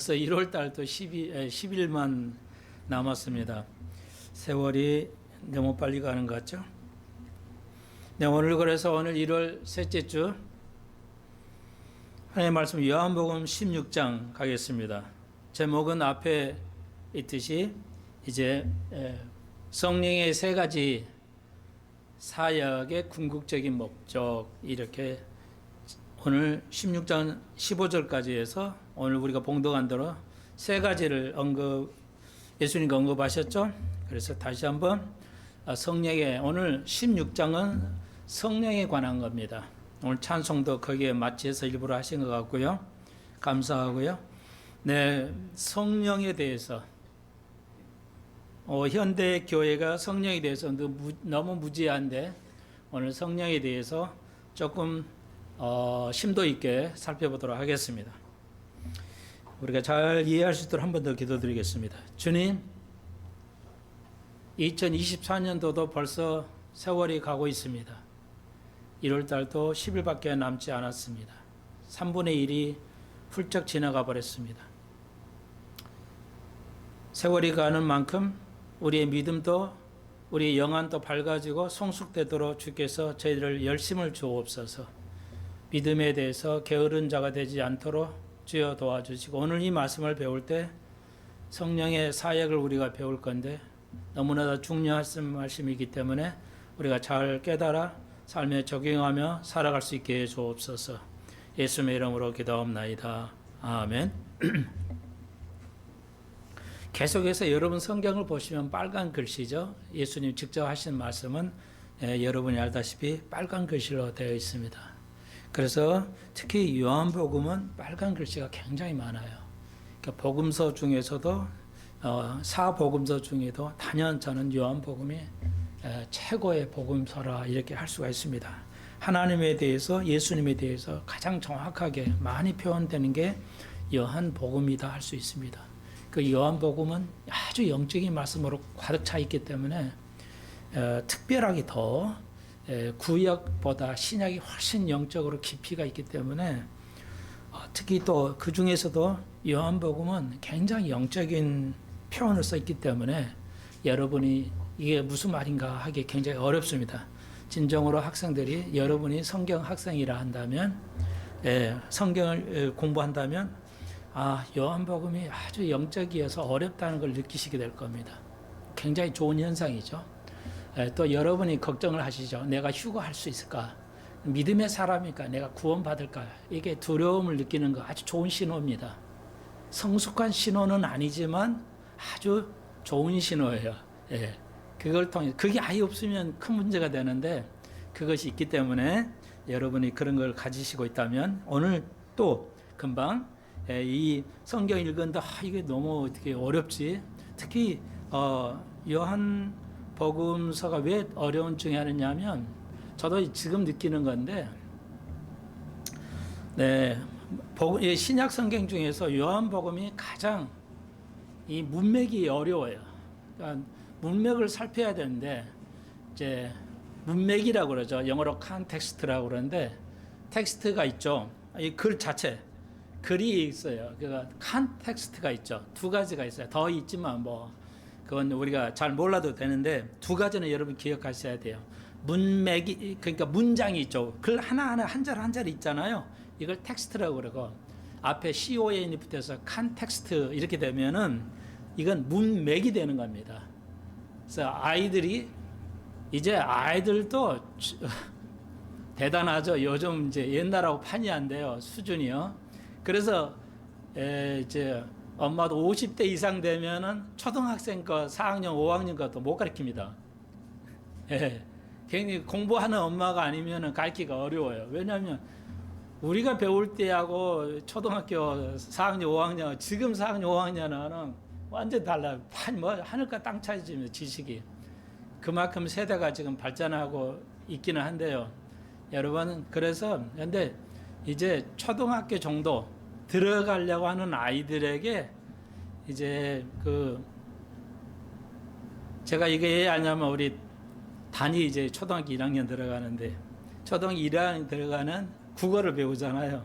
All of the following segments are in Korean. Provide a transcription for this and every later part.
벌써 1월 달도 10일만 남았습니다. 세월이 너무 빨리 가는 것 같죠? 네, 그래서 오늘 1월 셋째 주 하나님의 말씀 요한복음 16장 가겠습니다. 제목은 앞에 있듯이 이제 성령의 세 가지 사역의 궁극적인 목적, 이렇게 오늘 16장 15절까지 해서 오늘 우리가 봉독한 대로 세 가지를 예수님이 언급하셨죠. 그래서 다시 한번 성령의, 오늘 16장은 성령에 관한 겁니다. 오늘 찬송도 거기에 맞춰서 일부러 하신 것 같고요. 감사하고요. 네, 성령에 대해서 현대 교회가 성령에 대해서 너무 무지한데 오늘 성령에 대해서 조금 심도 있게 살펴보도록 하겠습니다. 우리가 잘 이해할 수 있도록 한 번 더 기도드리겠습니다. 주님, 2024년도도 벌써 세월이 가고 있습니다. 1월 달도 10일밖에 남지 않았습니다. 3분의 1이 훌쩍 지나가 버렸습니다. 세월이 가는 만큼 우리의 믿음도 우리의 영안도 밝아지고 성숙되도록 주께서 저희들 열심을 주옵소서. 믿음에 대해서 게으른 자가 되지 않도록 주여 도와주시고, 오늘 이 말씀을 배울 때 성령의 사역을 우리가 배울 건데 너무나도 중요한 말씀이기 때문에 우리가 잘 깨달아 삶에 적용하며 살아갈 수 있게 해 주옵소서. 예수님의 이름으로 기도합나이다. 아멘. 계속해서 여러분 성경을 보시면 빨간 글씨죠. 예수님 직접 하신 말씀은 여러분이 알다시피 빨간 글씨로 되어 있습니다. 그래서 특히 요한복음은 빨간 글씨가 굉장히 많아요. 그러니까 복음서 중에서도 사복음서 중에도 단연 저는 요한복음이 최고의 복음서라 이렇게 할 수가 있습니다. 하나님에 대해서, 예수님에 대해서 가장 정확하게 많이 표현되는 게 요한복음이다 할 수 있습니다. 그 요한복음은 아주 영적인 말씀으로 가득 차 있기 때문에 특별하게 더 구약보다 신약이 훨씬 영적으로 깊이가 있기 때문에 특히 또 그 중에서도 요한복음은 굉장히 영적인 표현을 써있기 때문에 여러분이 이게 무슨 말인가 하기 굉장히 어렵습니다. 진정으로 학생들이, 여러분이 성경 학생이라 한다면, 성경을 공부한다면 요한복음이 아주 영적이어서 어렵다는 걸 느끼시게 될 겁니다. 굉장히 좋은 현상이죠. 또 여러분이 걱정을 하시죠. 내가 휴거할 수 있을까? 믿음의 사람이니까 내가 구원받을까? 이게 두려움을 느끼는 거 아주 좋은 신호입니다. 성숙한 신호는 아니지만 아주 좋은 신호예요. 그걸 통해, 그게 아예 없으면 큰 문제가 되는데 그것이 있기 때문에 여러분이 그런 걸 가지시고 있다면 오늘 또 금방 이 성경 읽은데 이게 너무 어떻게 어렵지? 특히 요한 복음서가 왜 어려운 중에 하느냐면 저도 지금 느끼는 건데, 신약 성경 중에서 요한복음이 가장 이 문맥이 어려워요. 그러니까 문맥을 살펴야 되는데 이제 문맥이라고 그러죠. 영어로 컨텍스트라고 그러는데 텍스트가 있죠. 이 글 자체 글이 있어요. 그러니까 컨텍스트가 있죠. 두 가지가 있어요. 더 있지만 그건 우리가 잘 몰라도 되는데 두 가지는 여러분 기억하셔야 돼요. 문맥이, 그러니까 문장이 있죠. 글 하나하나 한 절 한 절 있잖아요. 이걸 텍스트라고 그러고 앞에 CON이 붙어서 컨텍스트 이렇게 되면은 이건 문맥이 되는 겁니다. 그래서 아이들도 대단하죠. 요즘 이제 옛날하고 판이 안 돼요. 수준이요. 그래서 이제 엄마도 50대 이상 되면은 초등학생 거 4학년, 5학년 것도 못 가르칩니다. 굉장히 공부하는 엄마가 아니면은 가르치기가 어려워요. 왜냐하면 우리가 배울 때하고 초등학교 4학년, 5학년, 지금 4학년, 5학년은 완전 달라요. 하늘과 땅 차이집니다. 지식이. 그만큼 세대가 지금 발전하고 있기는 한데요. 여러분, 근데 이제 초등학교 정도 들어가려고 하는 아이들에게 이제 제가 이게 왜 아냐면 우리 단이 이제 초등학교 1학년 들어가는데 초등학교 1학년 들어가는 국어를 배우잖아요.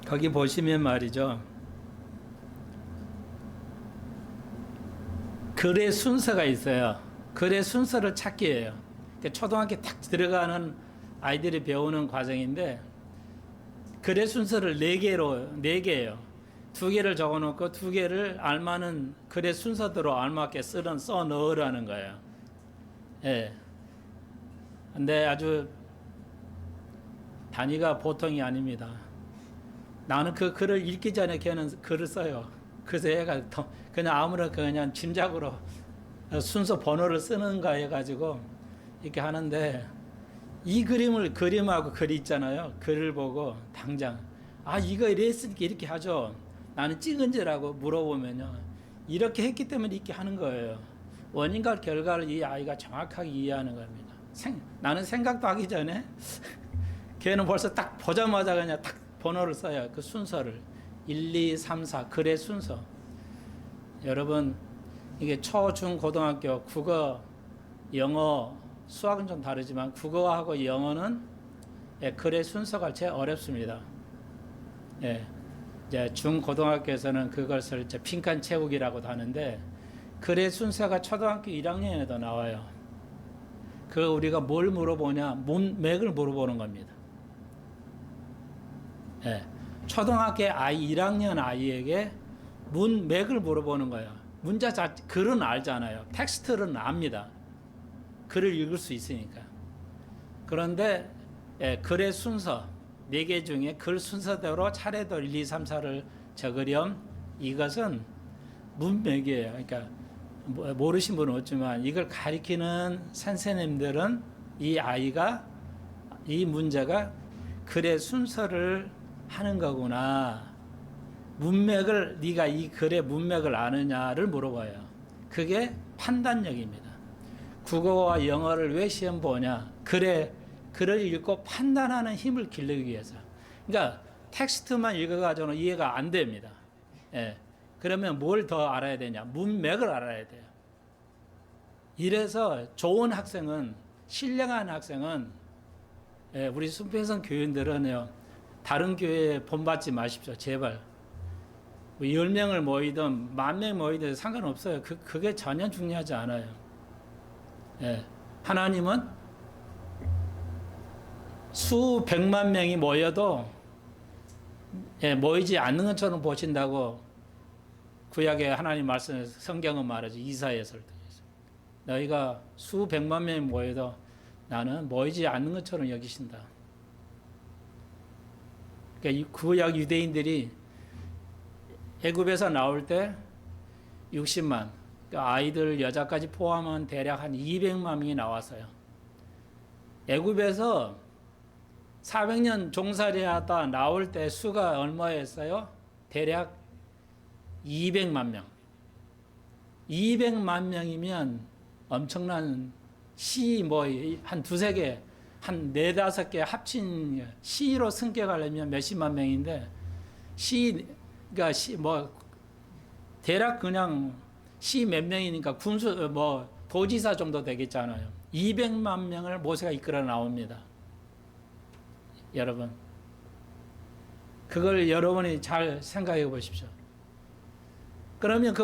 거기 보시면 말이죠. 글의 순서가 있어요. 글의 순서를 찾기예요. 그러니까 초등학교 딱 들어가는 아이들이 배우는 과정인데 글의 순서를 4개예요. 2개를 적어놓고 2개를 알맞은 글의 순서대로 알맞게 써 넣으라는 거예요. 예. 근데 아주 단위가 보통이 아닙니다. 나는 그 글을 읽기 전에 걔는 글을 써요. 그래서 얘가 그냥 아무렇게 그냥 짐작으로 순서 번호를 쓰는가 해가지고 이렇게 하는데 이 그림하고 글이 있잖아요. 글을 보고 당장 이거 이랬으니까 이렇게 하죠. 나는 찍은지라고 물어보면요. 이렇게 했기 때문에 이렇게 하는 거예요. 원인과 결과를 이 아이가 정확하게 이해하는 겁니다. 나는 생각도 하기 전에 걔는 벌써 딱 보자마자 그냥 딱 번호를 써요. 그 순서를 1, 2, 3, 4 글의 순서. 여러분 이게 초, 중, 고등학교 국어, 영어, 수학은 좀 다르지만 국어하고 영어는 글의 순서가 제일 어렵습니다. 예, 이제 중, 고등학교에서는 그것을 이제 빈칸 채우기라고도 하는데 글의 순서가 초등학교 1학년에도 나와요. 그 우리가 뭘 물어보냐? 문맥을 물어보는 겁니다. 예, 초등학교 1학년 아이에게 문맥을 물어보는 거예요. 문자 자체, 글은 알잖아요. 텍스트는 압니다. 글을 읽을 수 있으니까. 그런데 글의 순서 4개 중에 글 순서대로 차례도 1, 2, 3, 4를 적으렴. 이것은 문맥이에요. 그러니까 모르신 분은 없지만 이걸 가리키는 선생님들은 이 아이가 이 문제가 글의 순서를 하는 거구나. 문맥을 네가 이 글의 문맥을 아느냐를 물어봐요. 그게 판단력입니다. 국어와 영어를 왜 시험 보냐? 글을 읽고 판단하는 힘을 기르기 위해서. 그러니까 텍스트만 읽어가지고는 이해가 안 됩니다. 예. 그러면 뭘 더 알아야 되냐? 문맥을 알아야 돼요. 이래서 좋은 학생은, 신령한 학생은, 우리 순평성 교인들은요, 다른 교회에 본받지 마십시오. 제발. 10명을 모이든 10,000명 모이든 상관없어요. 그게 전혀 중요하지 않아요. 예. 하나님은 수백만 명이 모여도 모이지 않는 것처럼 보신다고 구약의 하나님 말씀 성경은 말하죠. 이사야서를 통해서. 너희가 수백만 명이 모여도 나는 모이지 않는 것처럼 여기신다. 그러니까 구약 유대인들이 애굽에서 나올 때 60만, 아이들 여자까지 포함한 대략 한 200만 명이 나왔어요. 애굽에서 400년 종살이하다 나올 때 수가 얼마였어요? 대략 200만 명. 200만 명이면 엄청난 시 한 두세 개, 한 네다섯 개 합친 시로 승격하려면 몇십만 명인데 그러니까 대략 그냥 시 몇 명이니까 도지사 정도 되겠잖아요. 200만 명을 모세가 이끌어 나옵니다. 여러분. 그걸 여러분이 잘 생각해 보십시오. 그러면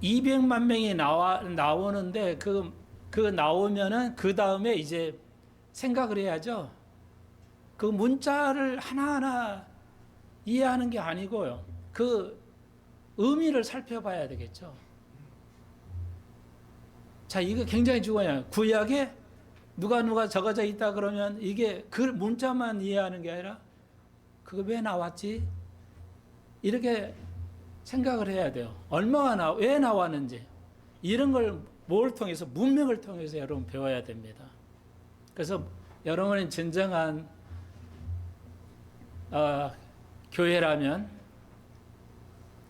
200만 명이 나오는데 그 나오면은 그 다음에 이제 생각을 해야죠. 그 문자를 하나하나 이해하는 게 아니고요. 그 의미를 살펴봐야 되겠죠. 자, 이거 굉장히 중요해요. 구약에 누가 적어져 있다 그러면 이게 그 문자만 이해하는 게 아니라 그거 왜 나왔지? 이렇게 생각을 해야 돼요. 왜 나왔는지. 이런 걸 뭘 통해서, 문맥을 통해서 여러분 배워야 됩니다. 그래서 여러분이 진정한 교회라면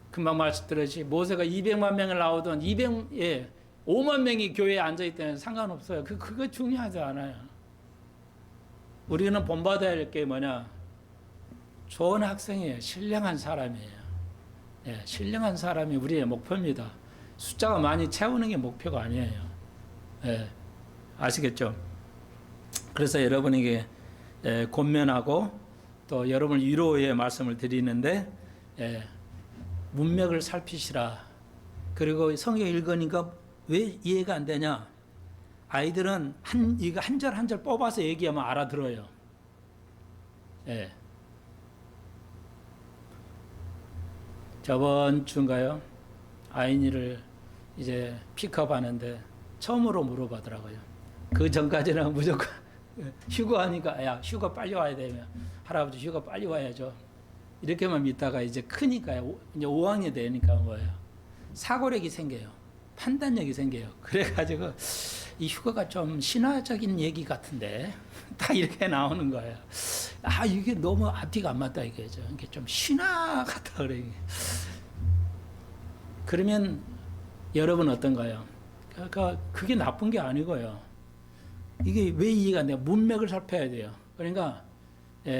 금방 말씀드렸지 모세가 200만 명을 나오던 5만 명이 교회에 앉아있다면 상관없어요. 그거 중요하지 않아요. 우리는 본받아야 할 게 뭐냐? 좋은 학생이에요. 신령한 사람이에요. 신령한 사람이 우리의 목표입니다. 숫자가 많이 채우는 게 목표가 아니에요. 아시겠죠? 그래서 여러분에게 권면하고 또 여러분을 위로의 말씀을 드리는데 문맥을 살피시라. 그리고 성경 읽으니까 왜 이해가 안 되냐? 아이들은 이거 한 절 한 절 뽑아서 얘기하면 알아들어요. 저번 주인가요? 아이니를 이제 픽업하는데 처음으로 물어보더라고요. 그 전까지는 무조건 휴가하니까 야 휴가 빨리 와야 되면 할아버지 휴가 빨리 와야죠. 이렇게만 믿다가 이제 크니까 이제 5학년 되니까 뭐예요? 사고력이 생겨요. 판단력이 생겨요. 그래가지고 이 휴가가 좀 신화적인 얘기 같은데 다 이렇게 나오는 거예요. 아 이게 너무 앞뒤가 안 맞다 이거죠. 이게 좀 신화 같다 그래. 그러면 여러분 어떤가요? 그러니까 그게 나쁜 게 아니고요. 이게 왜 이해가 안 돼요? 문맥을 살펴야 돼요. 그러니까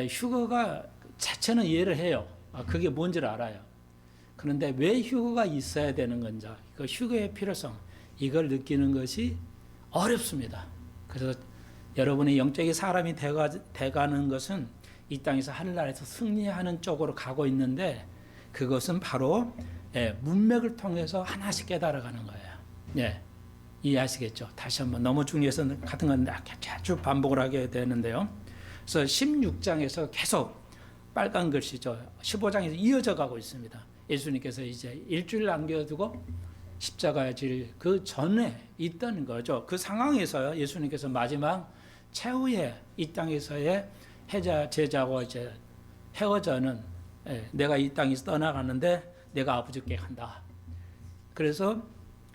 휴거가 자체는 이해를 해요. 그게 뭔지를 알아요. 그런데 왜 휴거가 있어야 되는 건지, 그 휴거의 필요성, 이걸 느끼는 것이 어렵습니다. 그래서 여러분이 영적인 사람이 돼가는 것은 이 땅에서 하늘나라에서 승리하는 쪽으로 가고 있는데 그것은 바로 문맥을 통해서 하나씩 깨달아가는 거예요. 이해하시겠죠? 다시 한번 너무 중요해서 같은 건 자주 반복을 하게 되는데요. 그래서 16장에서 계속 빨간 글씨죠. 15장에서 이어져 가고 있습니다. 예수님께서 이제 일주일 남겨두고 십자가에 질 그 전에 있던 거죠. 그 상황에서 예수님께서 마지막 최후의 이 땅에서의 제자와 이제 헤어져는 내가 이 땅에서 떠나가는데 내가 아버지께 간다. 그래서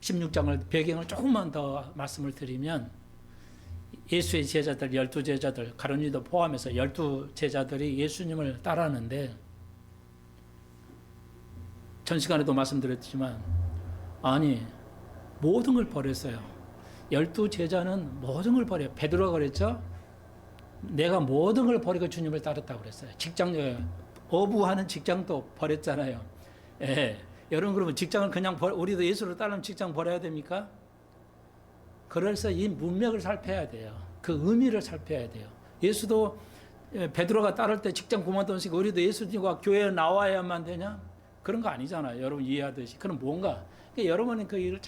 16장을 배경을 조금만 더 말씀을 드리면 예수의 제자들 12제자들 가룟유다 포함해서 12제자들이 예수님을 따라하는데 전 시간에도 말씀드렸지만 아니 모든 걸 버렸어요. 12제자는 모든 걸 버려요. 베드로가 그랬죠. 내가 모든 걸 버리고 주님을 따랐다고 그랬어요. 어부하는 직장도 버렸잖아요. 여러분 그러면 직장을 그냥 우리도 예수를 따르면 직장 버려야 됩니까? 그래서 이 문맥을 살펴야 돼요. 그 의미를 살펴야 돼요. 예수도 베드로가 따를 때 직장 그만두시고 우리도 예수님과 교회에 나와야만 되냐? 그런 거 아니잖아요. 여러분 이해하듯이. 그럼 뭔가? 그러니까 여러분은 그 일을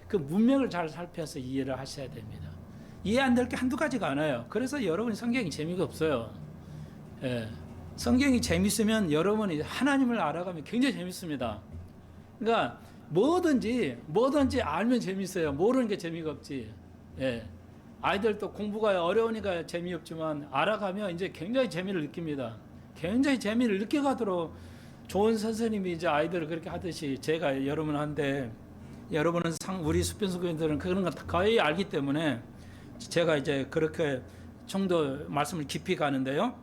그 문맥을 잘 살펴서 이해를 하셔야 됩니다. 이해 안 될 게 한두 가지가 아니에요. 그래서 여러분이 성경이 재미가 없어요. 성경이 재밌으면 여러분이 하나님을 알아가면 굉장히 재밌습니다. 그러니까 뭐든지 알면 재밌어요. 모르는 게 재미가 없지. 아이들도 공부가 어려우니까 재미없지만 알아가면 이제 굉장히 재미를 느낍니다. 굉장히 재미를 느껴가도록 좋은 선생님이 이제 아이들을 그렇게 하듯이 제가 여러분한테 여러분은 우리 수변수교인들은 그런 거 거의 알기 때문에 제가 이제 그렇게 좀 더 말씀을 깊이 가는데요.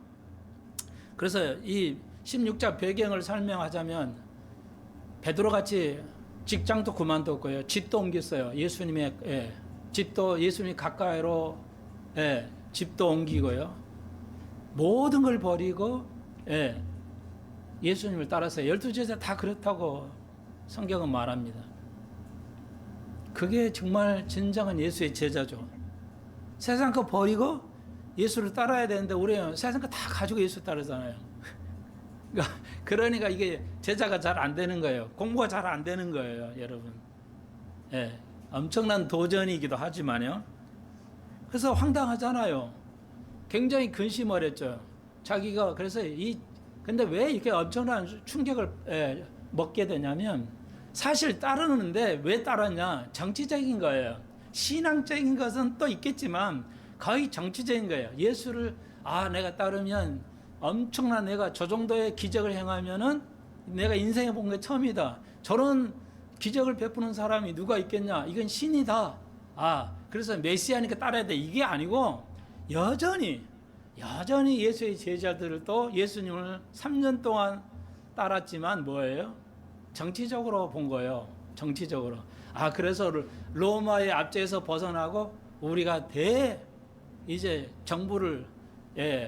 그래서 이 16장 배경을 설명하자면 베드로같이 직장도 그만뒀고요. 집도 옮겼어요. 예수님의 집도 예수님 가까이로 집도 옮기고요. 모든 걸 버리고 예수님을 따라서 12제자 다 그렇다고 성경은 말합니다. 그게 정말 진정한 예수의 제자죠. 세상 거 버리고 예수를 따라야 되는데 우리는 세상 거 다 가지고 예수 따르잖아요. 그러니까 이게 제자가 잘 안 되는 거예요. 공부가 잘 안 되는 거예요, 여러분. 엄청난 도전이기도 하지만요. 그래서 황당하잖아요. 굉장히 근심어렸죠. 자기가 그래서 근데 왜 이렇게 엄청난 충격을 먹게 되냐면 사실 따르는데 왜 따랐냐? 정치적인 거예요. 신앙적인 것은 또 있겠지만 거의 정치적인 거예요. 예수를 내가 따르면 엄청난 내가 저 정도의 기적을 행하면은 내가 인생에 본 게 처음이다. 저런 기적을 베푸는 사람이 누가 있겠냐? 이건 신이다. 그래서 메시아니까 따라야 돼. 이게 아니고 여전히 예수의 제자들을 또 예수님을 3년 동안 따랐지만 뭐예요? 정치적으로 본 거예요. 정치적으로. 그래서 로마의 압제에서 벗어나고 우리가 이제 정부를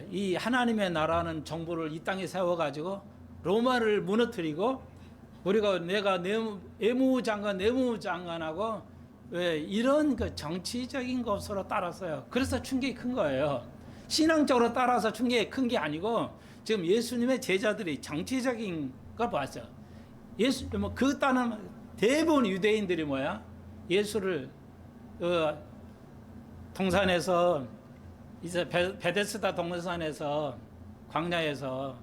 이 하나님의 나라는 정부를 이 땅에 세워가지고 로마를 무너뜨리고 내가 내무장관하고 이런 그 정치적인 것으로 따랐어요. 그래서 충격이 큰 거예요. 신앙적으로 따라서 충격이 큰 게 아니고 지금 예수님의 제자들이 정치적인 걸 봤어요. 예수 뭐그 따는 대부분 유대인들이 뭐야? 예수를 동산에서 이제 베데스다 동산에서 광야에서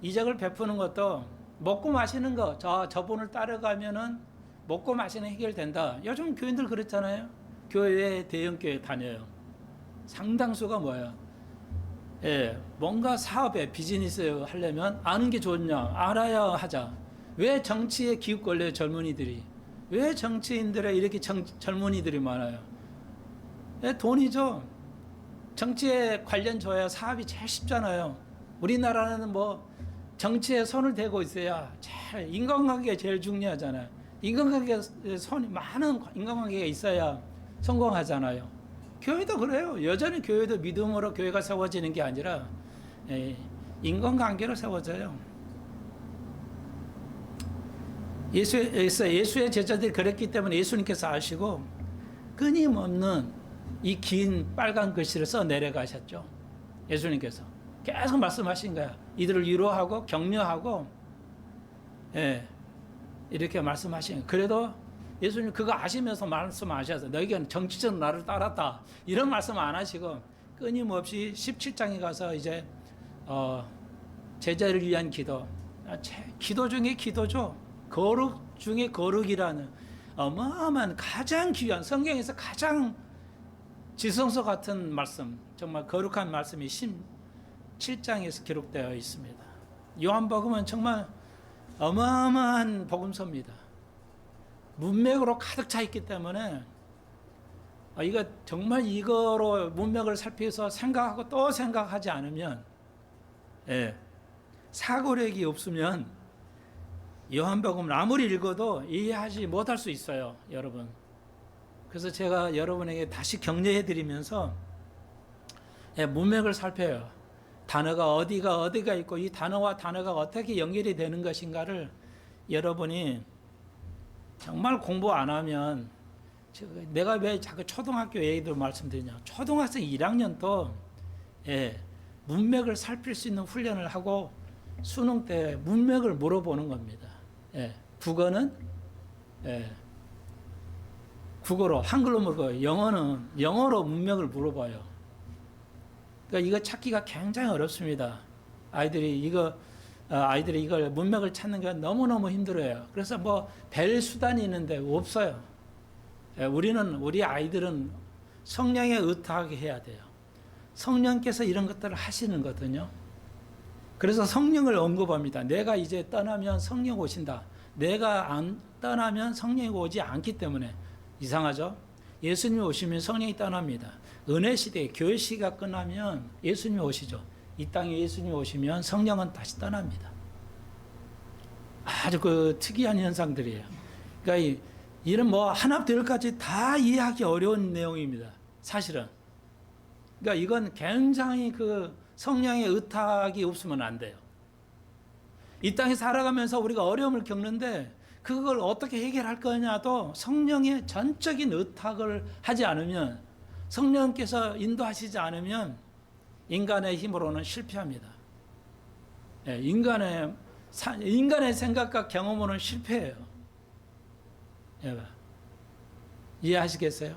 이적을 베푸는 것도 먹고 마시는 거, 저분을 따라가면은 먹고 마시는 해결된다. 요즘 교인들 그렇잖아요. 교회 대형교회 다녀요. 상당수가 뭐예요? 예, 뭔가 사업에 비즈니스 하려면 아는 게 좋냐? 알아야 하자. 왜 정치에 기웃 걸려요, 젊은이들이? 왜 정치인들에 이렇게 젊은이들이 많아요? 예, 돈이죠. 정치에 관련 줘야 사업이 제일 쉽잖아요. 우리나라는 뭐 정치에 손을 대고 있어야 제일 인간관계가 제일 중요하잖아요. 많은 인간관계가 있어야 성공하잖아요. 교회도 그래요. 여전히 교회도 믿음으로 교회가 세워지는 게 아니라 인간관계로 세워져요. 예수의 제자들이 그랬기 때문에 예수님께서 아시고 끊임없는 이 긴 빨간 글씨를 써 내려가셨죠. 예수님께서 계속 말씀하신 거야. 이들을 위로하고 격려하고, 이렇게 말씀하신 거예요. 그래도 예수님 그거 아시면서 말씀하셔서 너희가 정치적으로 나를 따랐다 이런 말씀 안 하시고 끊임없이 17장에 가서 이제 제자를 위한 기도, 기도 중에 기도죠. 거룩 중에 거룩이라는 어마어마한 가장 귀한 성경에서 가장 지성서 같은 말씀, 정말 거룩한 말씀이 17장에서 기록되어 있습니다. 요한복음은 정말 어마어마한 복음서입니다. 문맥으로 가득 차 있기 때문에 이거 정말 이거로 문맥을 살펴서 생각하고 또 생각하지 않으면, 사고력이 없으면 요한복음을 아무리 읽어도 이해하지 못할 수 있어요, 여러분. 그래서 제가 여러분에게 다시 격려해 드리면서 문맥을 살펴요. 단어가 어디가 있고 이 단어와 단어가 어떻게 연결이 되는 것인가를 여러분이 정말 공부 안 하면, 내가 왜 자꾸 초등학교 얘기들 말씀드리냐. 초등학생 1학년도 문맥을 살필 수 있는 훈련을 하고 수능 때 문맥을 물어보는 겁니다. 국어는 국어로, 한글로 물어봐요. 영어는 영어로 문맥을 물어봐요. 그러니까 이거 찾기가 굉장히 어렵습니다. 아이들이 이걸 문맥을 찾는 게 너무너무 힘들어요. 그래서 뭐 벨 수단이 있는데 없어요. 우리 아이들은 성령에 의탁하게 해야 돼요. 성령께서 이런 것들을 하시는 거거든요. 그래서 성령을 언급합니다. 내가 이제 떠나면 성령 오신다. 내가 안 떠나면 성령이 오지 않기 때문에. 이상하죠? 예수님이 오시면 성령이 떠납니다. 은혜 시대, 교회 시가 끝나면 예수님이 오시죠. 이 땅에 예수님이 오시면 성령은 다시 떠납니다. 아주 특이한 현상들이에요. 그러니까 이런 뭐 하나부터 열까지 다 이해하기 어려운 내용입니다. 사실은. 그러니까 이건 굉장히 성령의 의탁이 없으면 안 돼요. 이 땅에 살아가면서 우리가 어려움을 겪는데 그걸 어떻게 해결할 거냐도 성령의 전적인 의탁을 하지 않으면, 성령께서 인도하시지 않으면 인간의 힘으로는 실패합니다. 인간의 생각과 경험으로는 실패해요. 이해하시겠어요?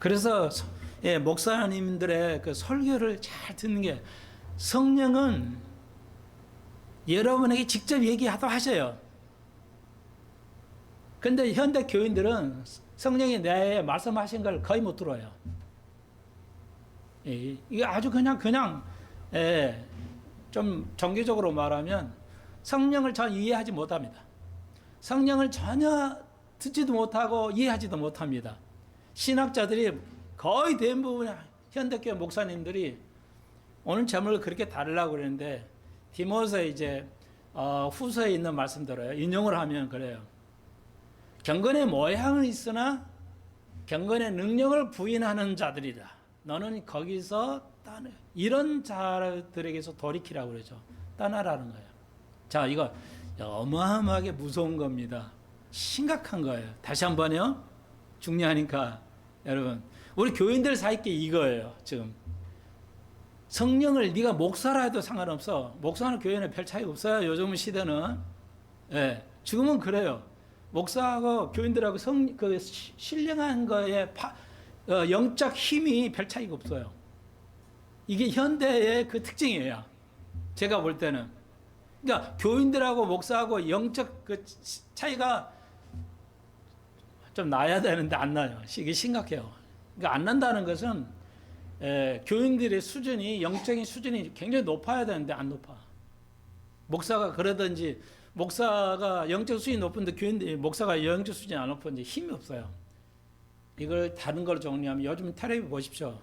그래서 목사님들의 설교를 잘 듣는 게, 성령은 여러분에게 직접 얘기하도 하셔요. 근데 현대 교인들은 성령이 내 말씀하신 걸 거의 못 들어요. 이게 아주 그냥 좀 정교적으로 말하면 성령을 전 이해하지 못합니다. 성령을 전혀 듣지도 못하고 이해하지도 못합니다. 신학자들이 거의 대부분 현대교회 목사님들이 오늘 제목을 그렇게 다루려고 그러는데, 디모서 이제 후서에 있는 말씀들어요. 인용을 하면 그래요. 경건의 모양은 있으나 경건의 능력을 부인하는 자들이다. 너는 거기서 떠나. 이런 자들에게서 돌이키라고 그러죠. 떠나라는 거예요. 자, 이거 어마어마하게 무서운 겁니다. 심각한 거예요. 다시 한번요. 중요하니까 여러분, 우리 교인들 사이께 이거예요. 지금 성령을 네가 목사라 해도 상관없어. 목사는 교회는 별 차이 없어요. 요즘 시대는. 예, 지금은 그래요. 목사하고 교인들하고 신령한 거에 영적 힘이 별 차이가 없어요. 이게 현대의 그 특징이에요. 제가 볼 때는. 그러니까 교인들하고 목사하고 영적 그 차이가 좀 나야 되는데 안 나요. 이게 심각해요. 그러니까 안 난다는 것은 교인들의 수준이, 영적인 수준이 굉장히 높아야 되는데 안 높아. 목사가 그러든지, 목사가 영적 수준이 높은데 목사가 영적 수준이 안 높은지 힘이 없어요. 이걸 다른 걸 정리하면 요즘 텔레비전 보십시오.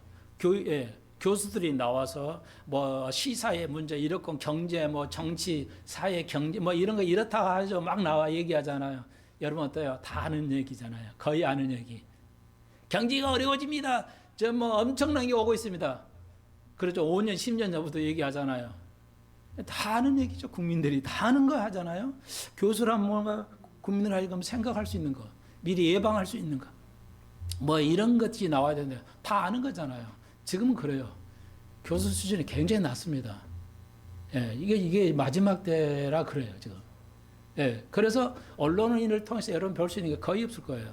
교수들이 나와서 뭐 시사의 문제, 이렇고 경제, 뭐 정치, 사회, 경제, 뭐 이런 거 이렇다 하죠. 막 나와 얘기하잖아요. 여러분 어때요? 다 아는 얘기잖아요. 거의 아는 얘기. 경제가 어려워집니다. 저 뭐 엄청난 게 오고 있습니다. 그렇죠. 5년, 10년 전부터 얘기하잖아요. 다 아는 얘기죠. 국민들이 다 아는 거 하잖아요. 교수란 뭔가 국민을 하여금 생각할 수 있는 거, 미리 예방할 수 있는 거, 뭐 이런 것들이 나와야 되는데 다 아는 거잖아요. 지금은 그래요. 교수 수준이 굉장히 낮습니다. 예, 이게 마지막 때라 그래요, 지금. 예, 그래서 언론인을 통해서 여러분 배울 수 있는 게 거의 없을 거예요.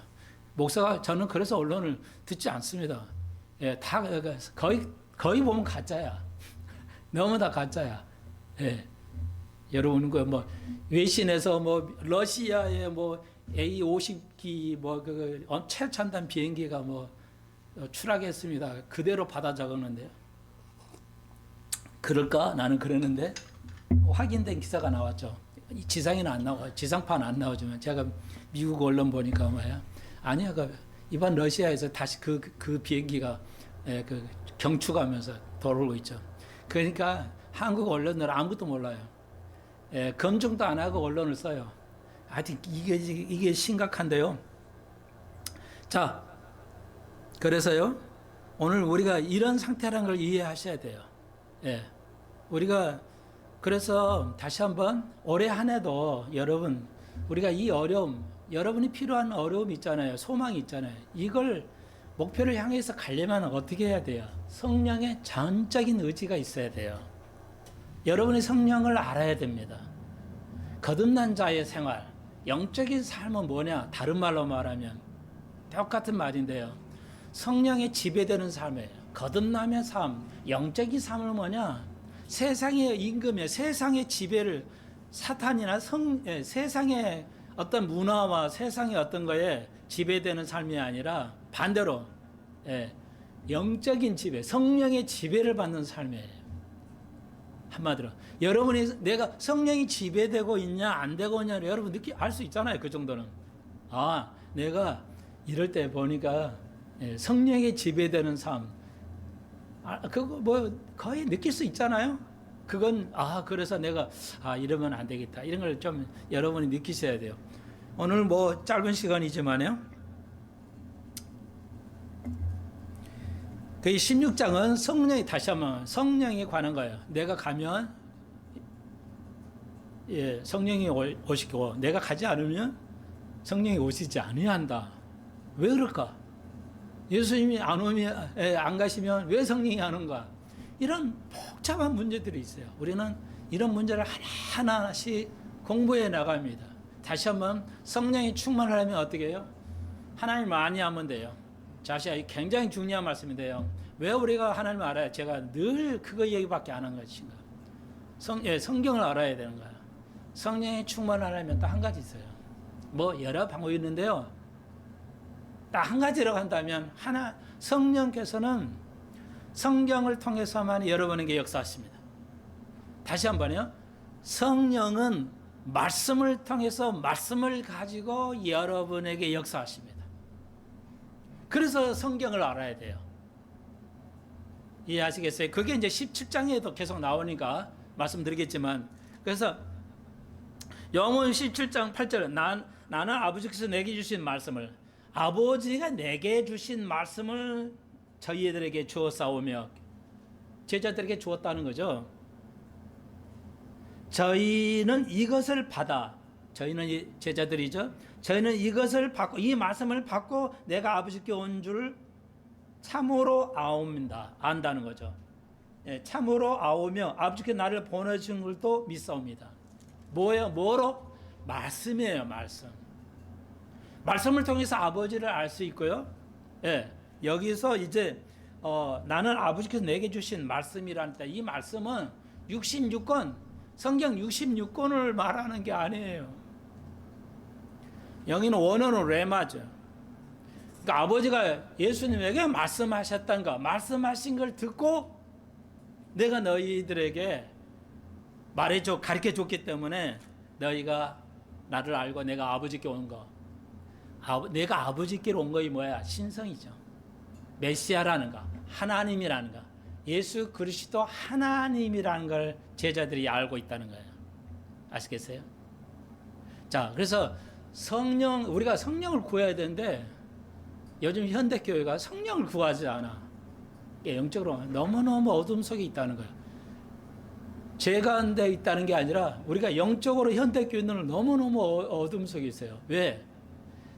목사가, 저는 그래서 언론을 듣지 않습니다. 예, 다, 거의 보면 가짜야. 너무 다 가짜야. 예. 여러분, 외신에서 러시아의 A50기, 최첨단 비행기가 추락했습니다. 그대로 받아 적었는데요. 그럴까? 나는 그러는데, 확인된 기사가 나왔죠. 지상에는 안 나와요. 지상파는 안 나오지만, 제가 미국 언론 보니까 아니야, 이번 러시아에서 다시 그 비행기가 경축하면서 돌아오고 있죠. 그러니까 한국 언론들은 아무것도 몰라요. 검증도 안 하고 언론을 써요. 하여튼 이게 심각한데요. 자, 그래서요, 오늘 우리가 이런 상태라는 걸 이해하셔야 돼요. 예. 우리가, 그래서 다시 한번 올해 한 해도 여러분, 우리가 이 어려움, 여러분이 필요한 어려움이 있잖아요. 소망이 있잖아요. 이걸 목표를 향해서 가려면 어떻게 해야 돼요? 성령의 전적인 의지가 있어야 돼요. 여러분의 성령을 알아야 됩니다. 거듭난 자의 생활, 영적인 삶은 뭐냐? 다른 말로 말하면 똑같은 말인데요. 성령에 지배되는 삶이에요. 거듭남의 삶, 영적인 삶은 뭐냐? 세상의 임금에, 세상의 지배를, 사탄이나 세상의 어떤 문화와 세상의 어떤 거에 지배되는 삶이 아니라 반대로 영적인 지배, 성령의 지배를 받는 삶이에요. 한마디로 여러분이 내가 성령이 지배되고 있냐 안 되고 있냐 여러분 알 수 있잖아요. 그 정도는. 아, 내가 이럴 때 보니까 성령에 지배되는 삶, 그거 거의 느낄 수 있잖아요. 그건 그래서 내가 이러면 안 되겠다, 이런 걸 좀 여러분이 느끼셔야 돼요. 오늘 짧은 시간이지만요, 그 16장은 성령이, 다시 한번 성령에 관한 거예요. 내가 가면 성령이 오시고 내가 가지 않으면 성령이 오시지 않아야 한다. 왜 그럴까? 예수님이 안 가시면 왜 성령이 안 온가? 이런 복잡한 문제들이 있어요. 우리는 이런 문제를 하나하나씩 공부해 나갑니다. 다시 한번 성령이 충만하려면 어떻게 해요? 하나님 많이 하면 돼요. 자세히 굉장히 중요한 말씀인데요. 왜 우리가 하나님을 알아야? 제가 늘 그거 얘기밖에 안 한 것인가? 성경을 알아야 되는 거야. 성령이 충만하려면 딱 한 가지 있어요. 여러 방법이 있는데요. 딱 한 가지라고 한다면 성령께서는 성경을 통해서만 여러분에게 역사하십니다. 다시 한번요. 성령은 말씀을 통해서 말씀을 가지고 여러분에게 역사하십니다. 그래서 성경을 알아야 돼요. 이해하시겠어요? 그게 이제 17장에도 계속 나오니까 말씀드리겠지만, 그래서 영혼 17장 8절, 나는 아버지께서 내게 주신 말씀을, 아버지가 내게 주신 말씀을 저희들에게 주었사오며, 제자들에게 주었다는 거죠. 저희는 이것을 받아, 저희는 제자들이죠. 저희는 이것을 받고, 이 말씀을 받고 내가 아버지께 온 줄 참으로 안다는 거죠. 참으로 아오며 아버지께 나를 보내준 걸도 믿사옵니다. 뭐예요? 뭐로? 말씀이에요. 말씀. 말씀을 통해서 아버지를 알 수 있고요. 여기서 이제 나는 아버지께서 내게 주신 말씀이라는 때, 이 말씀은 66권, 성경 66권을 말하는 게 아니에요. 여기는 원어는 레마죠. 그러니까 아버지가 예수님에게 말씀하셨던가, 말씀하신 걸 듣고 내가 너희들에게 가르쳐 줬기 때문에 너희가 나를 알고 내가 아버지께 온 거. 내가 아버지께로 온 것이 뭐야? 신성이죠. 메시아라는 거, 하나님이라는 거, 예수 그리스도 하나님이라는 걸 제자들이 알고 있다는 거예요. 아시겠어요? 자, 그래서 우리가 성령을 구해야 되는데 요즘 현대교회가 성령을 구하지 않아. 영적으로 너무너무 어둠 속에 있다는 거예요. 죄가 안 돼 있다는 게 아니라 우리가 영적으로 현대교인들은 너무너무 어둠 속에 있어요. 왜?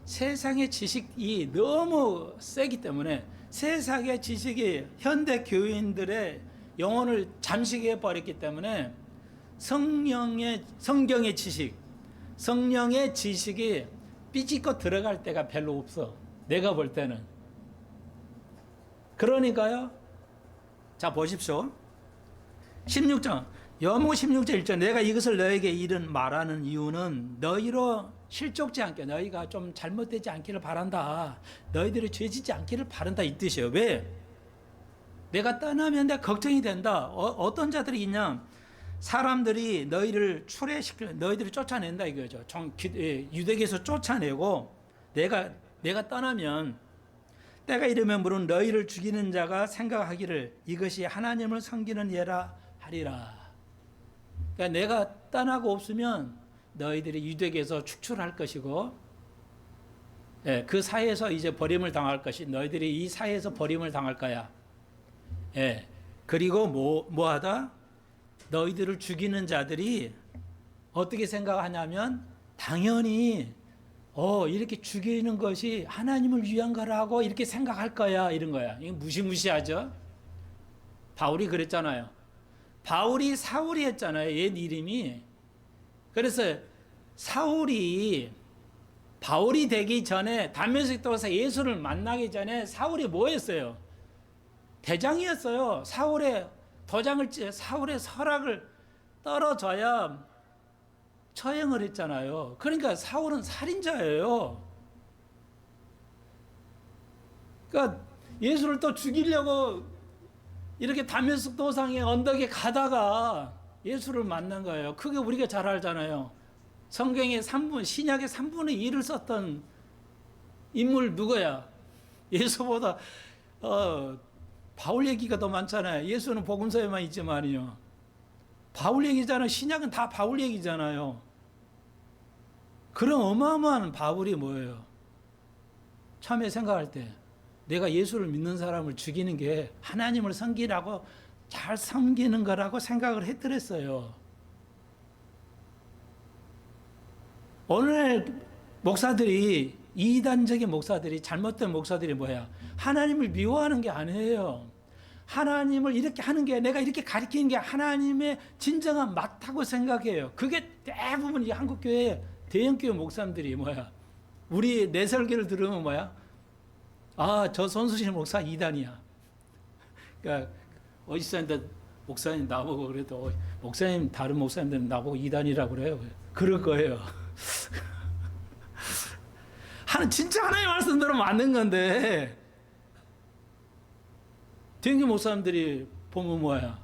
세상의 지식이 너무 세기 때문에 세상의 지식이 현대교인들의 영혼을 잠식해 버렸기 때문에 성경의 지식, 성령의 지식이 삐짓고 들어갈 때가 별로 없어. 내가 볼 때는. 그러니까요. 자, 보십시오. 16장. 요한복음 16장 1절. 내가 이것을 너에게 말하는 이유는 너희로 실족지 않게, 너희가 좀 잘못되지 않기를 바란다. 너희들이 죄짓지 않기를 바란다. 이 뜻이에요. 왜? 내가 떠나면 내가 걱정이 된다. 어떤 자들이 있냐? 사람들이 너희를 너희들을 쫓아낸다 이거죠. 유대교에서 쫓아내고 내가 떠나면 때가 이르면 물은 너희를 죽이는 자가 생각하기를 이것이 하나님을 섬기는 예라 하리라. 그러니까 내가 떠나고 없으면 너희들이 유대교에서 축출할 것이고, 그 사회에서 이제 버림을 당할 것이, 너희들이 이 사회에서 버림을 당할 거야. 그리고 뭐하다? 너희들을 죽이는 자들이 어떻게 생각하냐면 당연히 이렇게 죽이는 것이 하나님을 위한 거라고 이렇게 생각할 거야, 이런 거야. 이거 무시무시하죠? 바울이 그랬잖아요. 바울이 사울이 했잖아요. 옛 이름이. 그래서 바울이 되기 전에 담메섹 도서 예수를 만나기 전에 사울이 뭐 했어요? 대장이었어요. 사울의 서락을 떨어져야 처형을 했잖아요. 그러니까 사울은 살인자예요. 그러니까 예수를 또 죽이려고 이렇게 담메섹 도상의 언덕에 가다가 예수를 만난 거예요. 그게 우리가 잘 알잖아요. 성경의 신약의 3분의 1을 썼던 인물 누구야? 예수보다 바울 얘기가 더 많잖아요. 예수는 복음서에만 있지만요. 바울 얘기잖아요. 신약은 다 바울 얘기잖아요. 그런 어마어마한 바울이 뭐예요? 처음에 생각할 때 내가 예수를 믿는 사람을 죽이는 게 하나님을 섬기라고, 잘 섬기는 거라고 생각을 했더랬어요. 오늘 목사들이, 이단적인 목사들이, 잘못된 목사들이 뭐야? 하나님을 미워하는 게 아니에요. 하나님을 이렇게 하는 게, 내가 이렇게 가르치는 게 하나님의 진정한 맞다고 생각해요. 그게 대부분 이 한국교회 대형교회 목사님들이 뭐야? 내 설교를 들으면 뭐야? 저 손수실 목사 이단이야. 그러니까 어디서인데 목사님 나보고 그래도 목사님, 다른 목사님들은 나보고 이단이라고 그래요. 그럴 거예요. 진짜 하나님의 말씀대로 맞는 건데 대형교 목사님들이 보면 뭐야?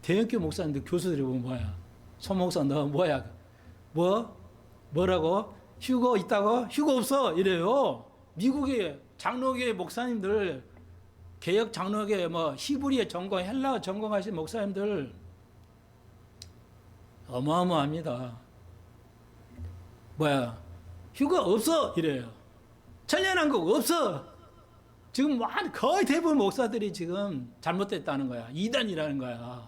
대형교 목사님들, 교수들이 보면 뭐야? 손 목사 너 뭐야? 뭐라고? 휴거 있다고? 휴거 없어 이래요. 미국의 장로교회 목사님들, 개혁 장로교회 히브리어 전공, 헬라어 전공하신 목사님들 어마어마합니다. 휴거 없어 이래요. 천년왕국 없어. 지금 거의 대부분 목사들이 지금 잘못됐다는 거야. 이단이라는 거야.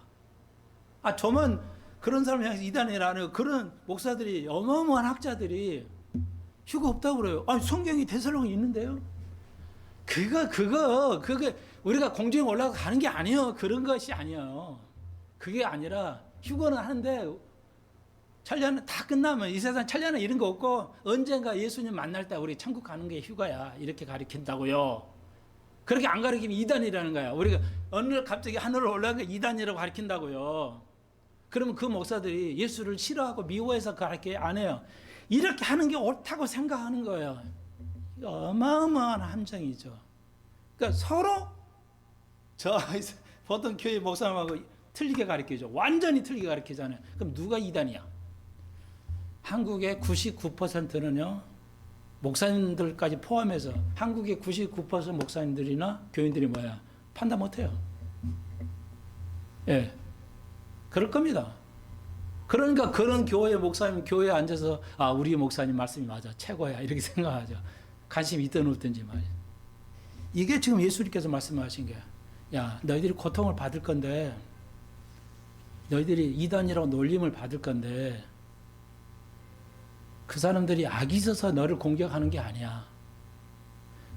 저만 그런 사람 향해서 이단이라는 그런 목사들이, 어마어마한 학자들이 휴거 없다고 그래요. 성경이 데살로니가에 있는데요. 그게 우리가 공중에 올라가 가는 게 아니에요. 그런 것이 아니에요. 그게 아니라 휴거는 하는데 천년은 다 끝나면 이 세상 천년은 이런 거 없고 언젠가 예수님 만날 때 우리 천국 가는 게 휴가야. 이렇게 가르친다고요. 그렇게 안 가르치면 이단이라는 거야. 우리가 어느 날 갑자기 하늘로 올라간 거 이단이라고 가르친다고요. 그러면 그 목사들이 예수를 싫어하고 미워해서 그렇게 안 해요. 이렇게 하는 게 옳다고 생각하는 거예요. 어마어마한 함정이죠. 그러니까 서로 저 보통 교회 목사님하고 틀리게 가르치죠. 완전히 틀리게 가르치잖아요. 그럼 누가 이단이야? 한국의 99%는요. 목사님들까지 포함해서 한국의 99% 목사님들이나 교인들이 뭐야? 판단 못해요. 예. 그럴 겁니다. 그러니까 그런 교회 목사님 교회에 앉아서 아 우리 목사님 말씀이 맞아 최고야 이렇게 생각하죠. 관심이 있든 없든지 말이야. 이게 지금 예수님께서 말씀하신 거야. 야 너희들이 고통을 받을 건데 너희들이 이단이라고 놀림을 받을 건데 그 사람들이 악이 있어서 너를 공격하는 게 아니야.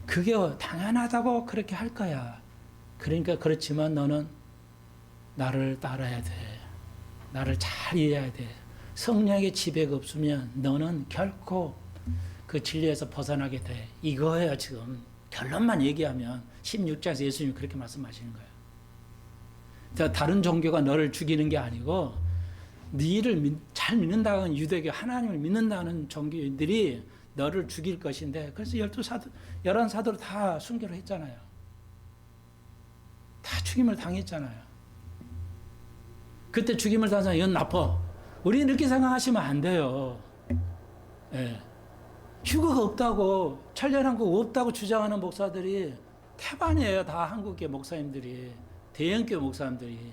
그게 당연하다고 그렇게 할 거야. 그러니까 그렇지만 너는 나를 따라야 돼. 나를 잘 이해해야 돼. 성령의 지배가 없으면 너는 결코 그 진리에서 벗어나게 돼. 이거예요 지금. 결론만 얘기하면 16장에서 예수님이 그렇게 말씀하시는 거예요. 다른 종교가 너를 죽이는 게 아니고 너를 잘 믿는다는 유대교 하나님을 믿는다는 종교인들이 너를 죽일 것인데 그래서 11사도를 다 순교를 했잖아요. 다 죽임을 당했잖아요. 그때 죽임을 당한 이건 나빠. 우리는 이렇게 생각하시면 안 돼요. 예. 휴거가 없다고 천년한 거 없다고 주장하는 목사들이 태반이에요. 다 한국의 목사님들이 대형교 목사님들이.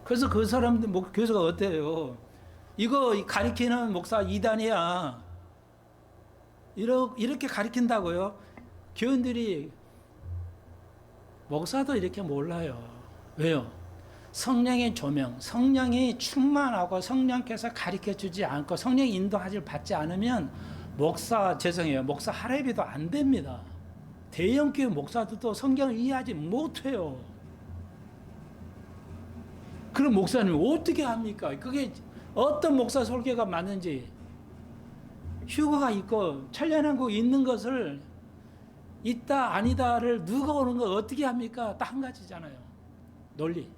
그래서 그 사람들 교수가 어때요? 이거 가리키는 목사 이단이야. 이렇게 가리킨다고요? 교인들이 목사도 이렇게 몰라요. 왜요? 성령의 조명, 성령이 충만하고 성령께서 가르쳐주지 않고 성령의 인도하지를 받지 않으면 목사 할애비도 안 됩니다. 대형교회 목사들도 성경을 이해하지 못해요. 그럼 목사님 어떻게 합니까? 그게 어떤 목사 설교가 맞는지 휴거가 있고 천년왕국 있는 것을 있다 아니다를 누가 오는 거 어떻게 합니까? 딱 한 가지잖아요. 논리.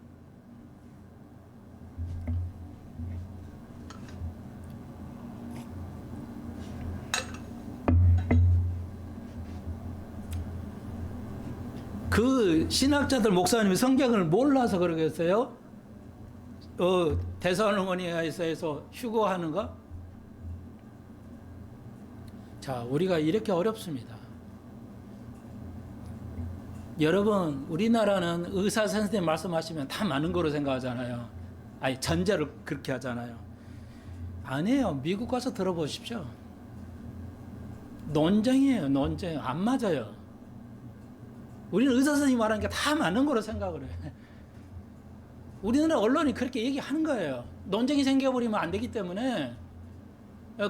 그 신학자들 목사님이 성경을 몰라서 그러겠어요? 데살로니가에서 휴거하는 거? 자, 우리가 이렇게 어렵습니다. 여러분, 우리나라는 의사 선생님 말씀하시면 다 많은 거로 생각하잖아요. 아니, 전제를 그렇게 하잖아요. 아니에요. 미국 가서 들어보십시오. 논쟁이에요, 논쟁. 안 맞아요. 우리는 의사 선생님이 말하는 게 다 맞는 거로 생각을 해. 우리나라 언론이 그렇게 얘기하는 거예요. 논쟁이 생겨버리면 안 되기 때문에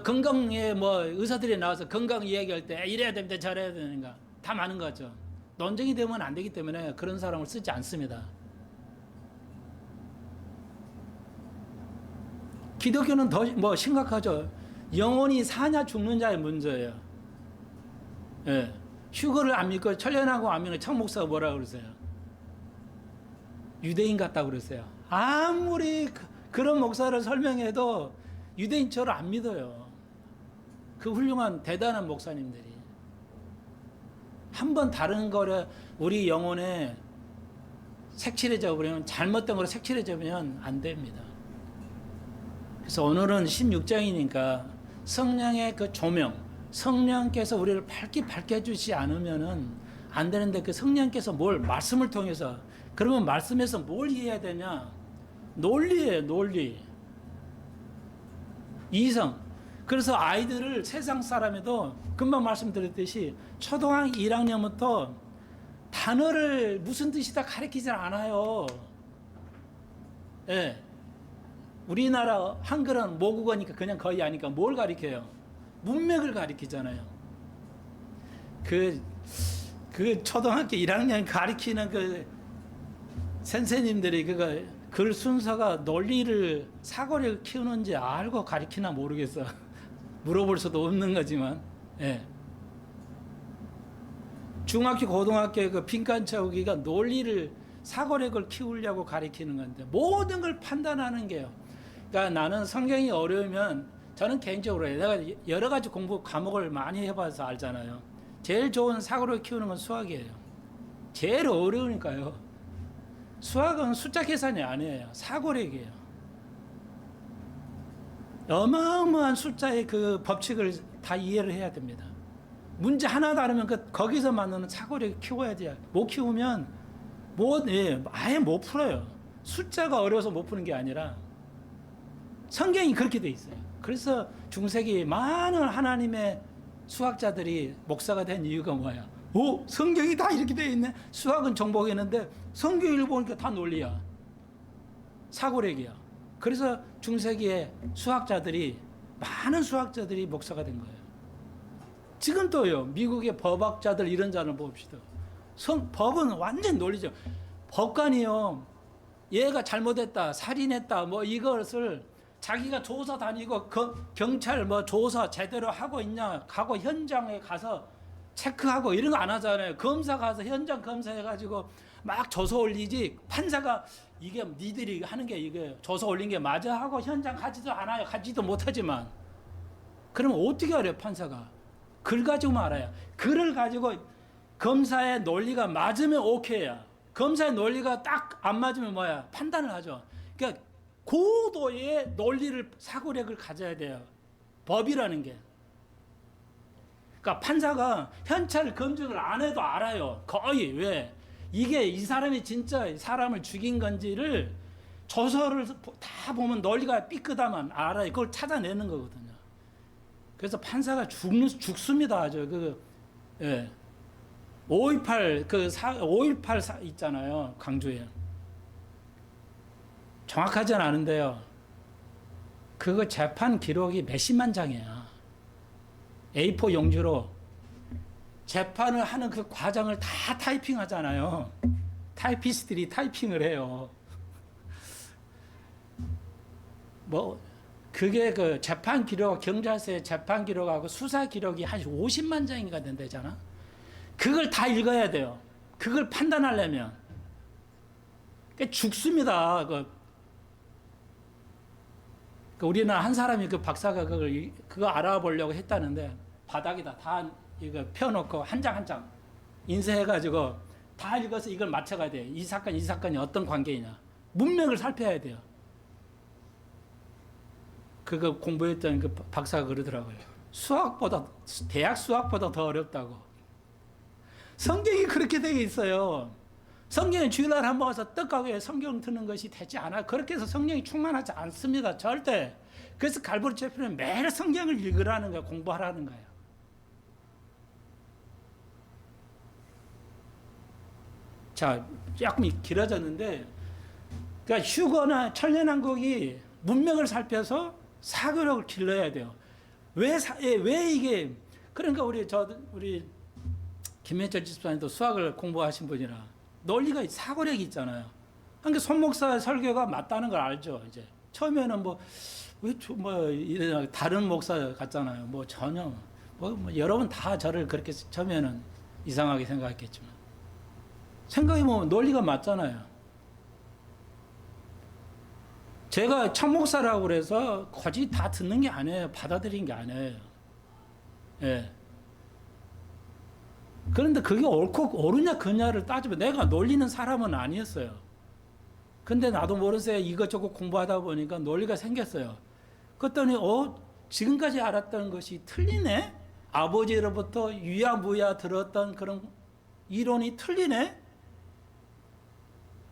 건강에 의사들이 나와서 건강 이야기할 때 이래야 됩니다, 저래야 되는가 다 많은 거죠. 논쟁이 되면 안 되기 때문에 그런 사람을 쓰지 않습니다. 기독교는 더 심각하죠. 영혼이 사냐 죽느냐의 문제예요. 예. 휴거를 안 믿고 천년하고 안 믿는 청 목사가 뭐라고 그러세요? 유대인 같다고 그러세요. 아무리 그런 목사를 설명해도 유대인처럼 안 믿어요. 그 훌륭한 대단한 목사님들이 한번 다른 거를 우리 영혼에 색칠해져 버리면 잘못된 거로 색칠해져 버리면 안 됩니다. 그래서 오늘은 16장이니까 성령의 그 조명, 성령께서 우리를 밝게 해주지 않으면은 안 되는데 그 성령께서 말씀을 통해서 그러면 말씀에서 뭘 이해해야 되냐? 논리예요, 논리. 이성. 그래서 아이들을 세상 사람에도 금방 말씀드렸듯이 초등학교 1학년부터 단어를 무슨 뜻이다 가르치지 않아요. 예. 우리나라 한글은 모국어니까 그냥 거의 아니까 뭘 가르쳐요? 문맥을 가르치잖아요. 그 초등학교 1학년 가르치는 그 선생님들이 그거 글 순서가 논리를 사고를 키우는지 알고 가르치나 모르겠어. 물어볼 수도 없는 거지만, 예. 중학교, 고등학교 그 빈칸 채우기가 논리를 사고력을 키우려고 가르치는 건데 모든 걸 판단하는 게요. 그러니까 나는 성경이 어려우면 저는 개인적으로 내가 여러 가지 공부 과목을 많이 해봐서 알잖아요. 제일 좋은 사고를 키우는 건 수학이에요. 제일 어려우니까요. 수학은 숫자 계산이 아니에요. 사고력이에요. 어마어마한 숫자의 그 법칙을 다 이해를 해야 됩니다. 문제 하나 다르면 거기서 만드는 사고력을 키워야 돼요. 못 키우면 아예 못 풀어요. 숫자가 어려워서 못 푸는 게 아니라 성경이 그렇게 돼 있어요. 그래서 중세기 많은 하나님의 수학자들이 목사가 된 이유가 뭐야? 성경이 다 이렇게 돼 있네. 수학은 정복했는데 성경 읽어보니까 다 논리야. 사고력이야. 그래서 중세기에 많은 수학자들이 목사가 된 거예요. 지금 또요, 미국의 법학자들 이런 자를 봅시다. 법은 완전 논리죠. 법관이요, 얘가 잘못했다, 살인했다, 뭐 이것을 자기가 조사 다니고 경찰 뭐 조사 제대로 하고 있냐 하고 현장에 가서 체크하고 이런 거 안 하잖아요. 검사 가서 현장 검사해가지고 막 조서 올리지, 판사가 이게 니들이 하는 게 이게 조서 올린 게 맞아 하고 현장 가지도 않아요. 가지도 못하지만. 그러면 어떻게 알아요, 판사가? 글 가지고만 알아요. 글을 가지고 검사의 논리가 맞으면 오케이야. 검사의 논리가 딱 안 맞으면 뭐야? 판단을 하죠. 그러니까 고도의 논리를, 사고력을 가져야 돼요. 법이라는 게. 그러니까 판사가 현찰 검증을 안 해도 알아요. 거의. 왜? 이게 이 사람이 진짜 사람을 죽인 건지를 조서를 다 보면 논리가 삐끗하면 알아요. 그걸 찾아내는 거거든요. 그래서 판사가 죽습니다. 아주 예. 5.18 5.18 있잖아요. 광주에. 정확하진 않은데요. 그거 재판 기록이 몇십만 장이야. A4 용지로 재판을 하는 그 과정을 다 타이핑 하잖아요. 타이피스트들이 타이핑을 해요. 그게 그 재판 기록, 경찰서의 재판 기록하고 수사 기록이 한 50만 장인가 된다잖아. 그걸 다 읽어야 돼요. 그걸 판단하려면. 죽습니다. 우리나라 한 사람이 그 박사가 그거 알아보려고 했다는데 바닥에다 다 이거 펴놓고 한 장 한 장 인쇄해가지고 다 읽어서 이걸 맞춰가야 돼요. 이 사건이 어떤 관계이냐. 문맥을 살펴야 돼요. 그거 공부했던 그 박사가 그러더라고요. 대학 수학보다 더 어렵다고. 성경이 그렇게 되어 있어요. 성경에 주일날 한번 와서 떡가게 성경 듣는 것이 되지 않아요. 그렇게 해서 성령이 충만하지 않습니다. 절대. 그래서 갈보리 체프는 매일 성경을 읽으라는 거예요. 공부하라는 거예요. 자, 조금 길어졌는데, 그러니까 휴거나 천년왕국이 문맥을 살펴서 사고력을 길러야 돼요. 왜 이게, 그러니까 우리 김현철 집사님도 수학을 공부하신 분이라 논리가 사고력이 있잖아요. 그러니까 손 목사 설교가 맞다는 걸 알죠. 이제 처음에는 다른 목사 같잖아요. 전혀 여러분 다 저를 그렇게 처음에는 이상하게 생각했겠지만 생각해보면 논리가 맞잖아요. 제가 첫 목사라고 그래서 거짓 다 듣는 게 아니에요. 받아들인 게 아니에요. 예. 그런데 그게 옳고 옳으냐 그냐를 따지면 내가 놀리는 사람은 아니었어요. 근데 나도 모르게 이것저것 공부하다 보니까 논리가 생겼어요. 그랬더니 지금까지 알았던 것이 틀리네? 아버지로부터 유야무야 들었던 그런 이론이 틀리네?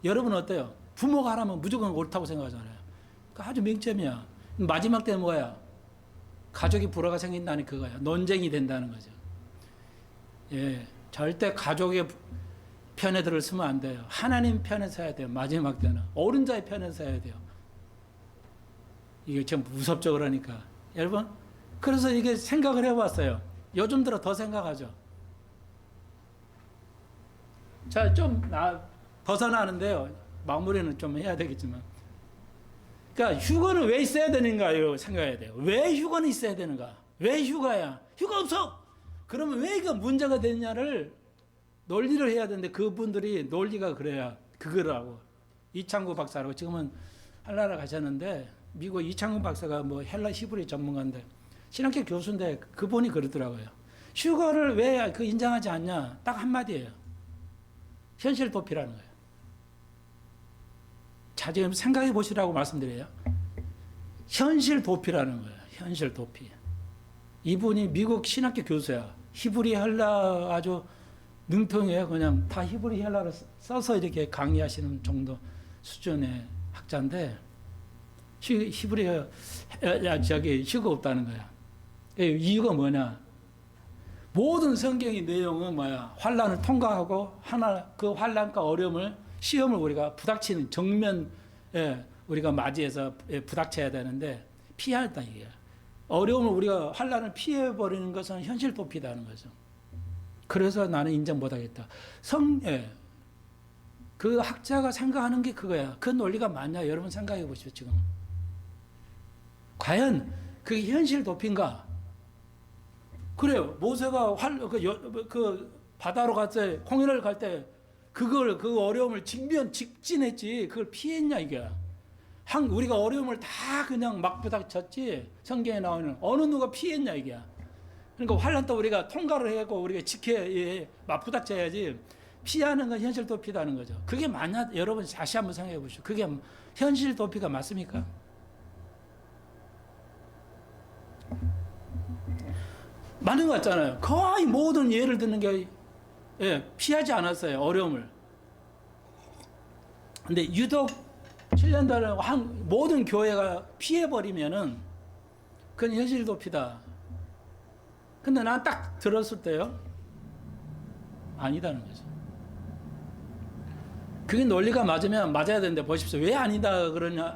여러분 어때요? 부모가 하라면 무조건 옳다고 생각하잖아요. 그러니까 아주 맹점이야. 마지막 때는 뭐야? 가족이 불화가 생긴다는 그거야. 논쟁이 된다는 거죠. 예, 절대 가족의 편에 들을 서면 안 돼요. 하나님 편에 서야 돼요. 마지막 때는 옳은 자의 편에 서야 돼요. 이게 참 무섭죠. 그러니까 여러분, 그래서 이게 생각을 해봤어요. 요즘 들어 더 생각하죠. 자, 좀 벗어나는데요. 마무리는 좀 해야 되겠지만. 그러니까 휴거는 왜 있어야 되는가요? 생각해야 돼요. 왜 휴거는 있어야 되는가? 왜 휴가야? 휴가 없어! 그러면 왜 이거 문제가 되느냐를 논리를 해야 되는데 그분들이 논리가 그래야 그거라고. 이창구 박사라고 지금은 한나라 가셨는데 미국 이창구 박사가 뭐 헬라 히브리 전문가인데 신학교 교수인데 그분이 그러더라고요. 휴거를 왜 그 인정하지 않냐? 딱 한마디예요. 현실 도피라는 거예요. 자, 지금 생각해 보시라고 말씀드려요. 현실 도피라는 거예요. 현실 도피. 이분이 미국 신학교 교수야. 히브리 헬라 아주 능통해요. 그냥 다 히브리 헬라를 써서 이렇게 강의하시는 정도 수준의 학자인데 히브리 휴가 없다는 거야. 이유가 뭐냐? 모든 성경의 내용은 뭐야? 환란을 통과하고 그 환란과 어려움을 시험을 우리가 부닥치는 정면에 우리가 맞이해서 부닥쳐야 되는데 피한다 이게. 어려움을 우리가 환란을 피해 버리는 것은 현실 도피다는 거죠. 그래서 나는 인정 못 하겠다. 그 학자가 생각하는 게 그거야. 그 논리가 맞냐? 여러분 생각해 보십시오, 지금. 과연 그게 현실 도피인가? 그래요. 모세가 그 바다로 갈 때, 홍해를 갈 때, 그 어려움을 직진했지. 그걸 피했냐, 이게. 우리가 어려움을 다 그냥 막 부닥쳤지. 성경에 나오는 어느 누가 피했냐, 이게. 그러니까 환란 또 우리가 통과를 하고 우리가 맞부닥쳐야지. 피하는 건 현실 도피다는 거죠. 그게 맞냐? 여러분 다시 한번 생각해 보시죠. 그게 현실 도피가 맞습니까? 맞는 것 같잖아요. 거의 모든 예를 듣는 게 피하지 않았어요. 어려움을. 근데 유독 7년 동안 모든 교회가 피해버리면은 그건 현실 도피다. 근데 난 딱 들었을 때요. 아니다는 거죠. 그게 논리가 맞으면 맞아야 되는데 보십시오. 왜 아니다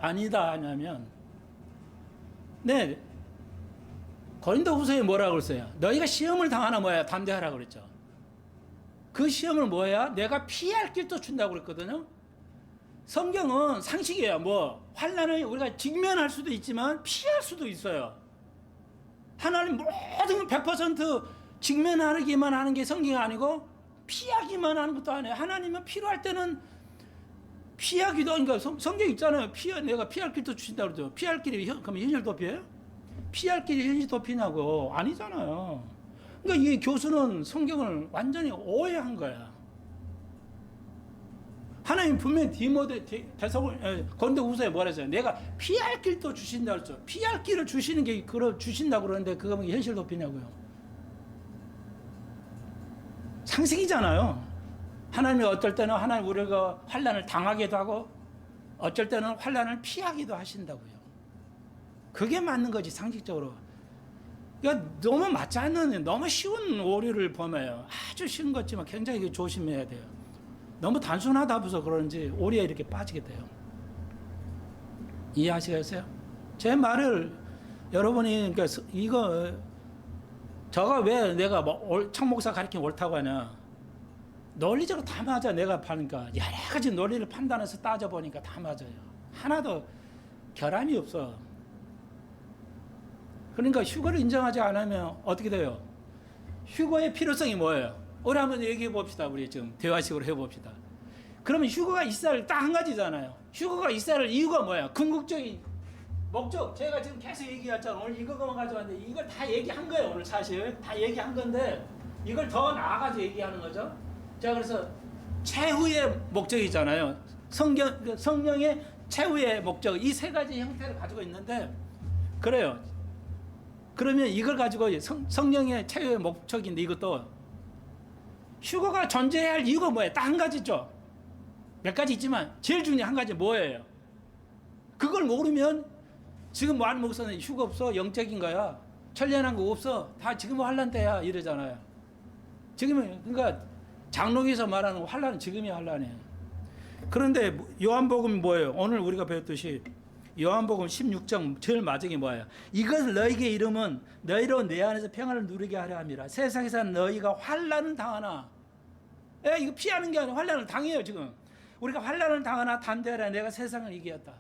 아니다 하냐면 네. 고린도후서에 뭐라고 그랬어요? 너희가 시험을 당하나 뭐야? 담대하라 그랬죠. 그 시험을 뭐야? 내가 피할 길도 준다고 그랬거든요. 성경은 상식이에요. 뭐 환난을 우리가 직면할 수도 있지만 피할 수도 있어요. 하나님 모든 100% 직면하기만 하는 게 성경이 아니고 피하기만 하는 것도 아니에요. 하나님은 필요할 때는 피하기도, 그러니까 성경 있잖아요. 내가 피할 길도 주신다고 그러죠. 피할 길이 그러면 현실 도피예요? 피할 길이 현실 도피냐고. 아니잖아요. 그러니까 이 교수는 성경을 완전히 오해한 거야. 하나님 분명히 고린도후서에 뭐라 했어요? 내가 피할 길도 주신다고 그랬죠. 피할 길을 주시는 게 주신다고 그러는데 그거 현실 도피냐고요. 상식이잖아요. 하나님이 어떨 때는 하나님 우리가 환난을 당하기도 하고 어쩔 때는 환난을 피하기도 하신다고요. 그게 맞는 거지 상식적으로. 그러니까 너무 맞지 않는 너무 쉬운 오류를 범해요. 아주 쉬운 것지만 굉장히 조심해야 돼요. 너무 단순하다 해서 그런지 오류에 이렇게 빠지게 돼요. 이해하시겠어요? 제 말을 여러분이 그러니까 저가 왜 내가 청 목사 가르치면 옳다고 하냐? 논리적으로 다 맞아. 내가 보니까 여러 가지 논리를 판단해서 따져보니까 다 맞아요. 하나도 결함이 없어. 그러니까 휴거를 인정하지 않으면 어떻게 돼요? 휴거의 필요성이 뭐예요? 우리 한번 얘기해 봅시다. 우리 지금 대화식으로 해봅시다. 그러면 휴거가 있어야 할 딱 한 가지잖아요. 휴거가 있어야 할 이유가 뭐야? 궁극적인 목적. 제가 지금 계속 얘기했잖아요. 오늘 이거만 가져왔는데 이걸 다 얘기한 거예요. 오늘 사실 다 얘기한 건데 이걸 더 나아가서 얘기하는 거죠. 자, 그래서 최후의 목적이잖아요. 성령의 최후의 목적. 이 세 가지 형태를 가지고 있는데 그래요. 그러면 이걸 가지고 성령의 최후의 목적인데 이것도 휴거가 존재해야 할 이유가 뭐예요? 딱 한 가지죠. 몇 가지 있지만 제일 중요한 한 가지 뭐예요? 그걸 모르면 지금 많은 목사는 휴거 없어. 영적인 거야. 천련한 거 없어. 다 지금 환란 때야 이러잖아요. 지금은 그러니까 장로기에서 말하는 환란은 지금이 환란이에요. 그런데 요한복음이 뭐예요? 오늘 우리가 배웠듯이 요한복음 16장 제일 마지막에 뭐예요? 이것을 너희에게 이름은 너희로 내 안에서 평안을 누리게 하려 함이라. 세상에서 너희가 환란을 당하나 이거 피하는 게 아니라 환난을 당해요. 지금 우리가 환난을 당하나 담대하라 내가 세상을 이기었다.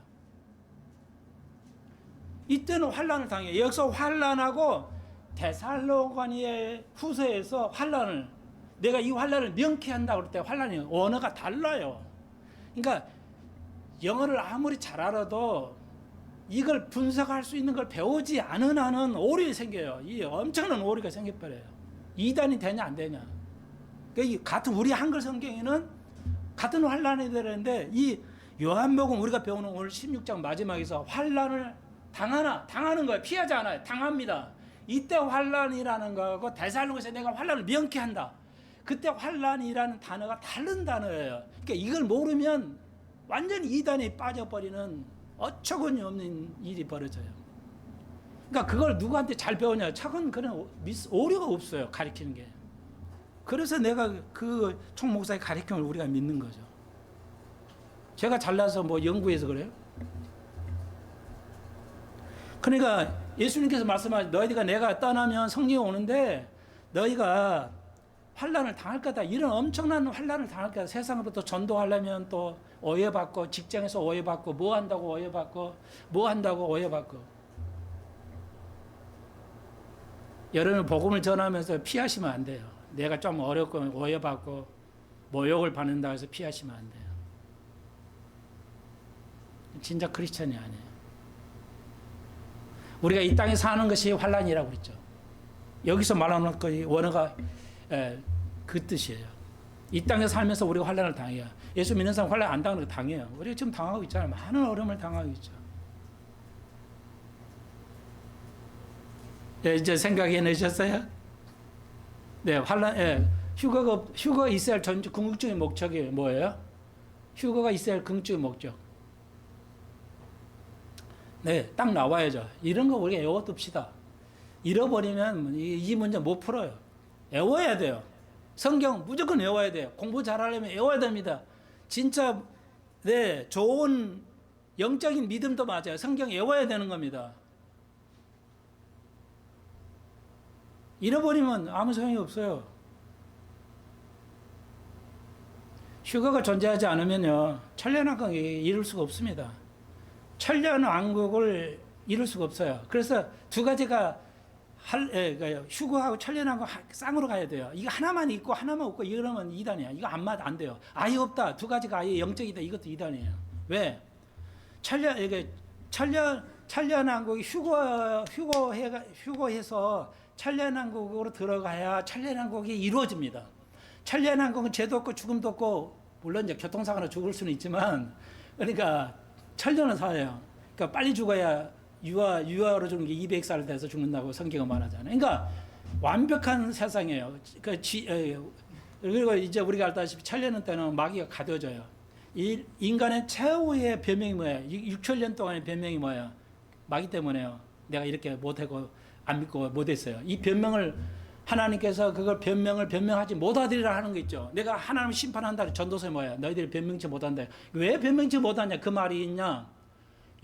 이때는 환난을 당해요. 여기서 환난하고 데살로가니의 후서에서 환난을 내가 이 환난을 명쾌한다고 그럴 때 환난이 언어가 달라요. 그러니까 영어를 아무리 잘 알아도 이걸 분석할 수 있는 걸 배우지 않은 한은 오류가 생겨요. 이 엄청난 오류가 생겨버려요. 이단이 되냐 안 되냐. 그러니까 같은 우리 한글 성경에는 같은 환난이 되는데 이 요한복음 우리가 배우는 오늘 16장 마지막에서 환난을 당하는 거예요. 피하지 않아요. 당합니다. 이때 환난이라는 거하고 데살로니가서 내가 환난을 명쾌한다. 그때 환난이라는 단어가 다른 단어예요. 그러니까 이걸 모르면 완전히 이단에 빠져버리는 어처구니 없는 일이 벌어져요. 그러니까 그걸 누구한테 잘 배우냐? 착은 그런 오류가 없어요. 가르치는 게. 그래서 내가 그 총목사의 가르침을 우리가 믿는 거죠. 제가 잘나서 뭐 연구해서 그래요? 그러니까 예수님께서 말씀하신 너희가 내가 떠나면 성령이 오는데 너희가 환난을 당할 거다. 이런 엄청난 환난을 당할 거다. 세상으로부터 전도하려면 또 오해받고 직장에서 오해받고 뭐 한다고 오해받고 뭐 한다고 오해받고. 여러분 복음을 전하면서 피하시면 안 돼요. 내가 좀 어렵고 오해받고 모욕을 받는다 해서 피하시면 안 돼요. 진짜 크리스천이 아니에요. 우리가 이 땅에 사는 것이 환난이라고 그랬죠. 여기서 말하는 그 원어가 그 뜻이에요. 이 땅에 살면서 우리가 환난을 당해요. 예수 믿는 사람 환난 안 당하는 거 당해요. 우리가 지금 당하고 있잖아요. 많은 어려움을 당하고 있죠. 이제 생각해내셨어요? 네, 환난, 휴거가 있어야 할 궁극적인 목적이 뭐예요? 휴거가 있어야 할 궁극적인 목적. 네, 딱 나와야죠. 이런 거 우리가 외워둡시다. 잃어버리면 이 문제 못 풀어요. 외워야 돼요. 성경 무조건 외워야 돼요. 공부 잘하려면 외워야 됩니다. 진짜 네, 좋은 영적인 믿음도 맞아요. 성경 외워야 되는 겁니다. 잃어버리면 아무 소용이 없어요. 휴거가 존재하지 않으면요, 천년왕국을 이룰 수가 없습니다. 천년왕국을 이룰 수가 없어요. 그래서 두 가지가 휴거하고 천년왕국 쌍으로 가야 돼요. 이거 하나만 있고 하나만 없고 이러면 이단이야. 이거 안 돼요. 아예 없다. 두 가지가 아예 영적이다. 이것도 이단이에요. 왜? 천년왕국이 휴거해서 천년왕국으로 들어가야 천년왕국이 이루어집니다. 천년왕국은 죄도 없고 죽음도 없고 물론 이제 교통사고로 죽을 수는 있지만 그러니까 천년은 살아요. 그러니까 빨리 죽어야 유아로 죽는 게 200살 돼서 죽는다고 성경은 말하잖아요. 그러니까 완벽한 세상이에요. 그리고 이제 우리가 알다시피 천년은 때는 마귀가 가둬져요. 인간의 최후의 변명이 뭐예요? 6천년 동안의 변명이 뭐예요? 마귀 때문에요. 내가 이렇게 못하고 안 믿고 못했어요. 이 변명을 하나님께서 그걸 변명하지 못하리라 하는 거 있죠. 내가 하나님 심판한다. 전도서에 뭐야? 너희들이 변명치 못한다. 왜 변명치 못하냐? 그 말이 있냐?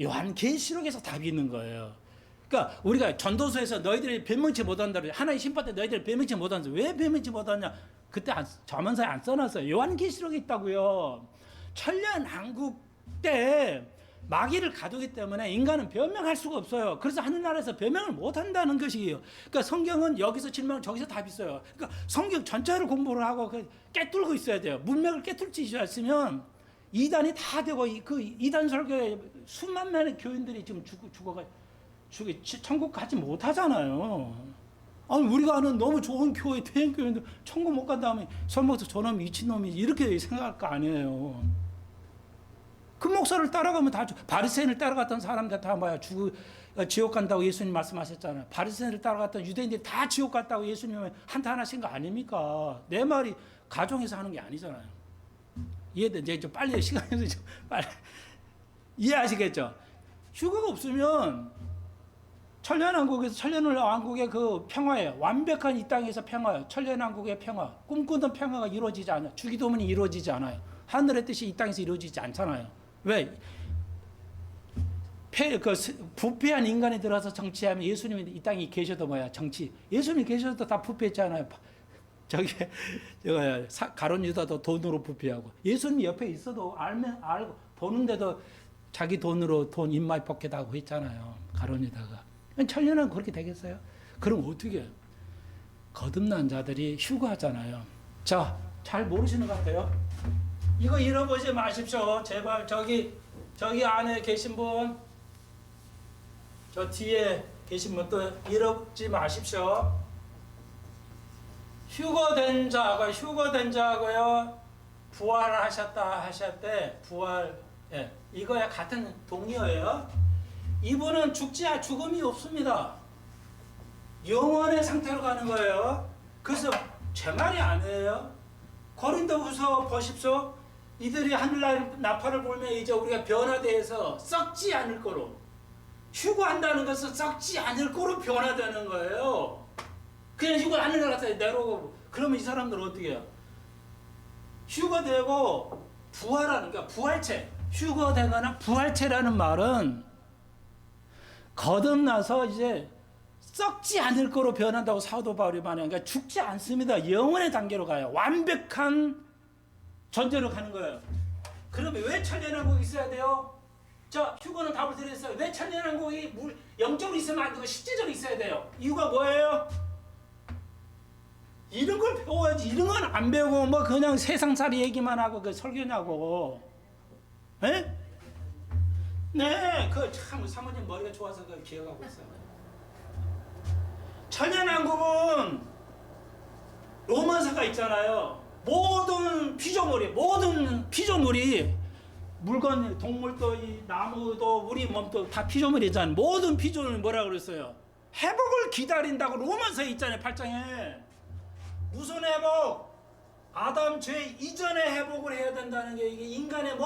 요한계시록에서 답이 있는 거예요. 그러니까 우리가 전도서에서 너희들이 변명치 못한다. 하나님 심판 때 너희들이 변명치 못한다. 왜 변명치 못하냐? 그때 자문서에 안 써놨어요. 요한계시록에 있다고요. 천년왕국 때 마귀를 가두기 때문에 인간은 변명할 수가 없어요. 그래서 하늘나라에서 변명을 못한다는 것이에요. 그러니까 성경은 여기서 질문 저기서 답이 있어요. 그러니까 성경 전체를 공부를 하고 깨뚫고 있어야 돼요. 문맥을 깨뚫지 않으면 이단이 다 되고 그 이단 설교에 수만 명의 교인들이 지금 죽어가 천국 가지 못하잖아요. 아니 우리가 아는 너무 좋은 교회 대형 교인들 천국 못 간 다음에 설마서 저놈 미친놈이 이렇게 생각할 거 아니에요. 그 목사를 따라가면 다 바리새인을 따라갔던 사람들 다 뭐야 지옥 간다고 예수님 말씀하셨잖아요. 바리새인을 따라갔던 유대인들이 다 지옥 갔다고 예수님은 한타 하나신 거 아닙니까? 내 말이 가정에서 하는 게 아니잖아요. 이해돼? 이제 좀 빨리 시간이 좀 빨리 이해하시겠죠? 휴거가 없으면 천년왕국에서 천년왕국의 그 평화예요. 완벽한 이 땅에서 평화예요. 천년왕국의 평화, 꿈꾸던 평화가 이루어지지 않아요. 주기도문이 이루어지지 않아요. 하늘의 뜻이 이 땅에서 이루어지지 않잖아요. 왜? 부패한 인간이 들어서 정치하면 예수님이 이 땅에 계셔도 뭐야? 정치. 예수님이 계셔도 다 부패했잖아요. 가룟 유다도 돈으로 부패하고 예수님 옆에 있어도 알고 보는데도 자기 돈으로 돈 입마이 포켓하고 있잖아요. 가룟 유다가. 천년은 그렇게 되겠어요? 그럼 어떻게 해요? 거듭난 자들이 휴거하잖아요. 자, 잘 모르시는 것 같아요. 이거 잃어보지 마십시오. 제발 저기 안에 계신 분, 저 뒤에 계신 분도 잃어보지 마십시오. 휴거된 자고요. 부활하셨다 하실 때 부활, 예, 이거야 같은 동의어예요. 이분은 죽음이 없습니다. 영원의 상태로 가는 거예요. 그래서 제 말이 아니에요. 고린도후서 보십시오. 이들이 하늘날 나팔을 불면 이제 우리가 변화돼서 썩지 않을 거로, 휴거한다는 것은 썩지 않을 거로 변화되는 거예요. 그냥 휴거 하늘날 갖다 내려오고, 그러면 이 사람들은 어떻게 해요? 휴거되고 부활하는, 그러니까 부활체, 휴거되거나 부활체라는 말은 거듭나서 이제 썩지 않을 거로 변한다고 사도 바울이 말해요. 그러니까 죽지 않습니다. 영원의 단계로 가요. 완벽한 존재로 가는 거예요. 그러면 왜 천년왕국이 있어야 돼요? 자, 휴거는 답을 드렸어요. 왜 천년왕국이 영적으로 있으면 안 되고 실제적으로 있어야 돼요? 이유가 뭐예요? 이런 걸 배워야지. 이런 건 안 배우고 뭐 그냥 세상살이 얘기만 하고 그 설교냐고. 에? 네, 그 참 사모님 머리가 좋아서 그걸 기억하고 있어요. 천년왕국은 로마서가 있잖아요. 모든 피조물이 물건, 동물도, 이 나무도, 우리 몸도 다 피조물이잖아요. 모든 피조물이 뭐라 그랬어요? 회복을 기다린다고 로마서에 있잖아요. 8장에. 무슨 회복? 아담 죄 이전에 회복을 해야 된다는 게 이게 인간의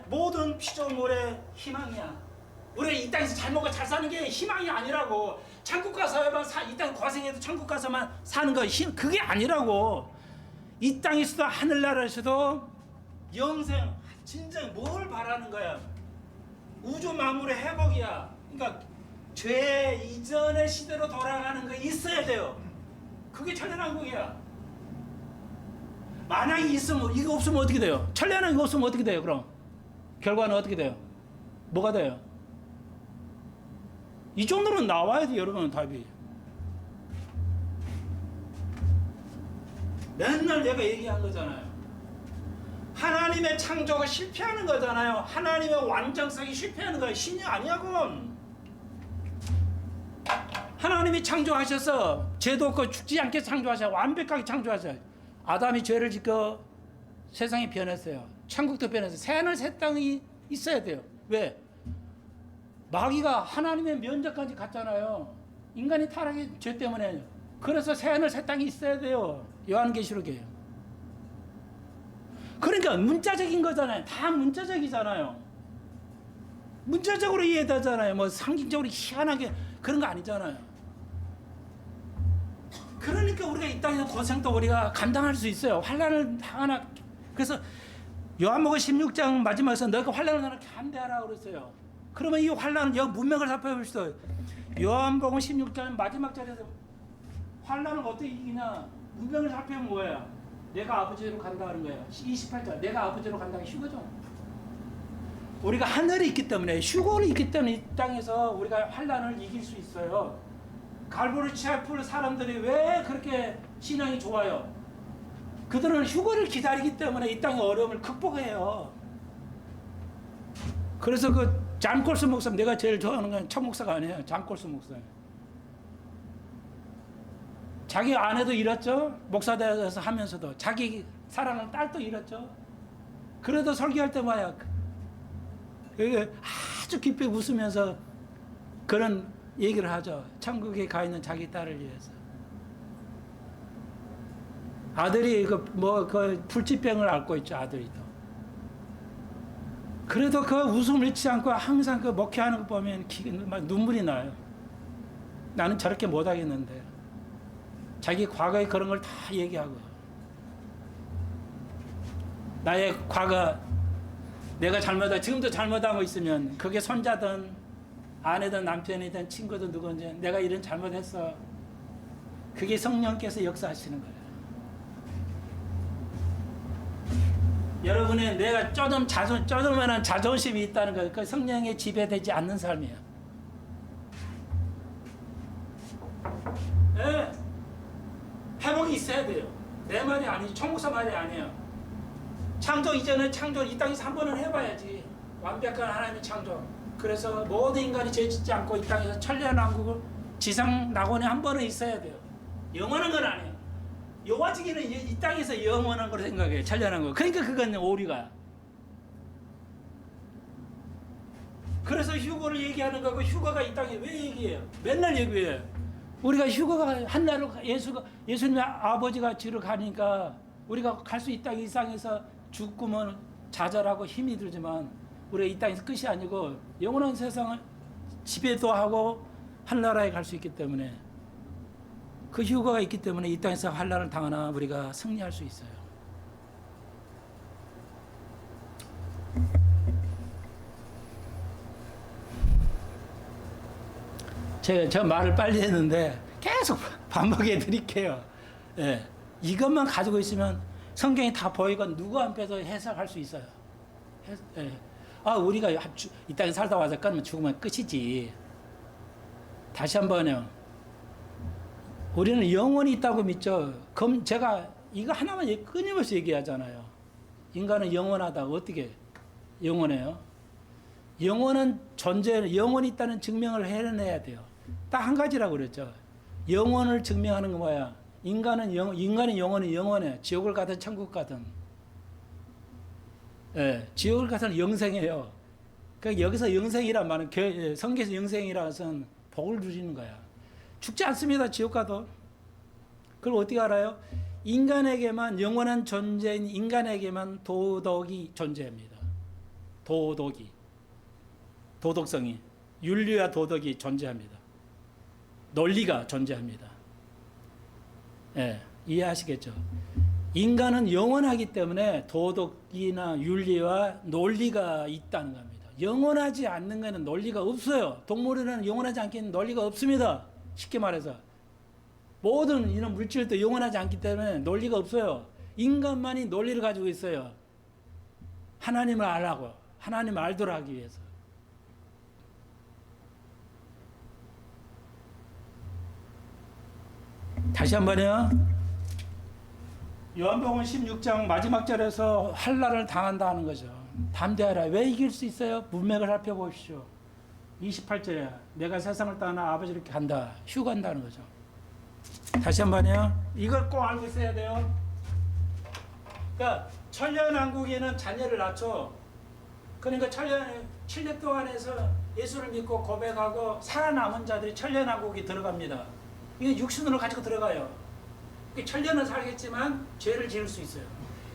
모든 피조물의 희망이야. 우리가 이 땅에서 잘 먹고 잘 사는 게 희망이 아니라고. 천국 가서만 이 땅 고생해도 천국 가서만 사는 거 그게 아니라고. 이 땅에서도 하늘나라에서도 영생 진정 뭘 바라는 거야? 우주 만물의 회복이야. 그러니까 죄 이전의 시대로 돌아가는 거 있어야 돼요. 그게 천년왕국이야. 만약에 있으면, 이거 없으면 어떻게 돼요? 천년왕국 없으면 어떻게 돼요? 그럼 결과는 어떻게 돼요? 뭐가 돼요? 이 정도는 나와야 돼, 여러분. 답이. 맨날 내가 얘기한 거잖아요. 하나님의 창조가 실패하는 거잖아요. 하나님의 완전성이 실패하는 거예요. 신이 아니야, 그건. 하나님이 창조하셔서 죄도 없고 죽지 않게 창조하셔. 완벽하게 창조하셔. 아담이 죄를 짓고 세상이 변했어요. 천국도 변했어요. 새하늘 새 땅이 있어야 돼요. 왜? 마귀가 하나님의 면접까지 갔잖아요. 인간이 타락의 죄 때문에. 그래서 새하늘 새 땅이 있어야 돼요. 요한계시록에. 그러니까 문자적인 거잖아요. 다 문자적이잖아요. 문자적으로 이해되잖아요. 뭐 상징적으로 희한하게 그런 거 아니잖아요. 그러니까 우리가 이 땅에서 고생도 우리가 감당할 수 있어요. 환난을 당하나. 그래서 요한복음 16장 마지막에서 너가 환난을 당하나 감대하라 그랬어요. 그러면 이 환난, 문맥을 살펴봅시다. 요한복음 16장 마지막 절에서 환난을 어떻게 이기냐? 문맥을 살펴보면 뭐예요? 내가 아버지로 간다는 거예요. 28절. 내가 아버지로 간다는 게 휴거죠. 우리가 하늘이 있기 때문에, 휴거는 있기 때문에 이 땅에서 우리가 환난을 이길 수 있어요. 갈보리 채플 사람들이 왜 그렇게 신앙이 좋아요? 그들은 휴거를 기다리기 때문에 이 땅의 어려움을 극복해요. 그래서 그 잔콜스 목사, 내가 제일 좋아하는 건 첫 목사가 아니에요. 잔콜스 목사예요. 자기 아내도 잃었죠. 목사 되어서 하면서도 자기 사랑하는 딸도 잃었죠. 그래도 설교할 때 봐야 아주 깊이 웃으면서 그런 얘기를 하죠. 천국에 가 있는 자기 딸을 위해서. 아들이 그 불치병을 앓고 있죠. 아들이도. 그래도 그 웃음을 잃지 않고 항상 그 목회하는 거 보면 막 눈물이 나요. 나는 저렇게 못하겠는데. 자기 과거에 그런 걸 다 얘기하고. 나의 과거, 내가 잘못하고, 지금도 잘못하고 있으면, 그게 손자든, 아내든 남편이든 친구든 누구든지, 내가 이런 잘못했어. 그게 성령께서 역사하시는 거예요. 여러분의 내가 쪼들만한 자존심이 있다는 거, 그 성령에 지배되지 않는 삶이에요. 네. 회복이 있어야 돼요. 내 말이 아니지, 총무사 말이 아니에요. 창조 이전에 창조 이 땅에서 한 번은 해봐야지. 완벽한 하나님의 창조. 그래서 모든 인간이 죄짓지 않고 이 땅에서 천년왕국을 지상 낙원에 한 번은 있어야 돼요. 영원한 건 아니에요. 요와지기는 이 땅에서 영원한 걸 생각해요. 천년왕국. 그러니까 그건 오리가. 그래서 휴거를 얘기하는 거고, 휴거가 이 땅에 왜 얘기해요? 맨날 얘기해요. 우리가 휴거가 한날로 예수님의 아버지가 지러 가니까 우리가 갈 수 있다. 이 땅에서 죽으면 좌절하고 힘이 들지만 우리가 이 땅에서 끝이 아니고 영원한 세상을 지배도 하고 한나라에 갈 수 있기 때문에, 그 휴거가 있기 때문에 이 땅에서 환난을 당하나 우리가 승리할 수 있어요. 제가 저 말을 빨리 했는데 계속 반복해 드릴게요. 예. 이것만 가지고 있으면 성경이 다 보이고 누구 앞에서 해석할 수 있어요. 예. 아, 우리가 이 땅에 살다 와서 끊으면 죽으면 끝이지. 다시 한번요. 우리는 영원히 있다고 믿죠. 그럼 제가 이거 하나만 끊임없이 얘기하잖아요. 인간은 영원하다. 어떻게 영원해요? 영원한 존재, 영원히 있다는 증명을 해내야 돼요. 딱 한 가지라고 그랬죠. 영원을 증명하는 건 뭐야? 인간은 영원히 영원해. 지옥을 가든 천국 가든. 예, 지옥을 가서는 영생이에요. 그러니까 여기서 영생이란 말은 성경에서 영생이라는 것은 복을 누리는 거야. 죽지 않습니다. 지옥 가도. 그걸 어떻게 알아요? 인간에게만, 영원한 존재인 인간에게만 도덕이 존재합니다. 도덕성이, 윤리와 도덕이 존재합니다. 논리가 존재합니다. 예, 이해하시겠죠? 인간은 영원하기 때문에 도덕이나 윤리와 논리가 있다는 겁니다. 영원하지 않는 것은 논리가 없어요. 동물에는 영원하지 않기는 논리가 없습니다. 쉽게 말해서 모든 이런 물질도 영원하지 않기 때문에 논리가 없어요. 인간만이 논리를 가지고 있어요. 하나님을 알라고, 하나님을 알도록 하기 위해서. 다시 한번요. 요한복음 16장 마지막 절에서 환난을 당한다 는 거죠. 담대하라. 왜 이길 수 있어요? 문맥을 살펴보십시오. 28절에 내가 세상을 떠나 아버지를 간다. 휴간다는 거죠. 다시 한번요. 이걸 꼭 알고 있어야 돼요. 그러니까 천년왕국에는 자녀를 낳죠. 그러니까 7년 동안에서 예수를 믿고 고백하고 살아남은 자들이 천년왕국에 들어갑니다. 이게 육신으로 가지고 들어가요. 천년은 살겠지만 죄를 지을 수 있어요.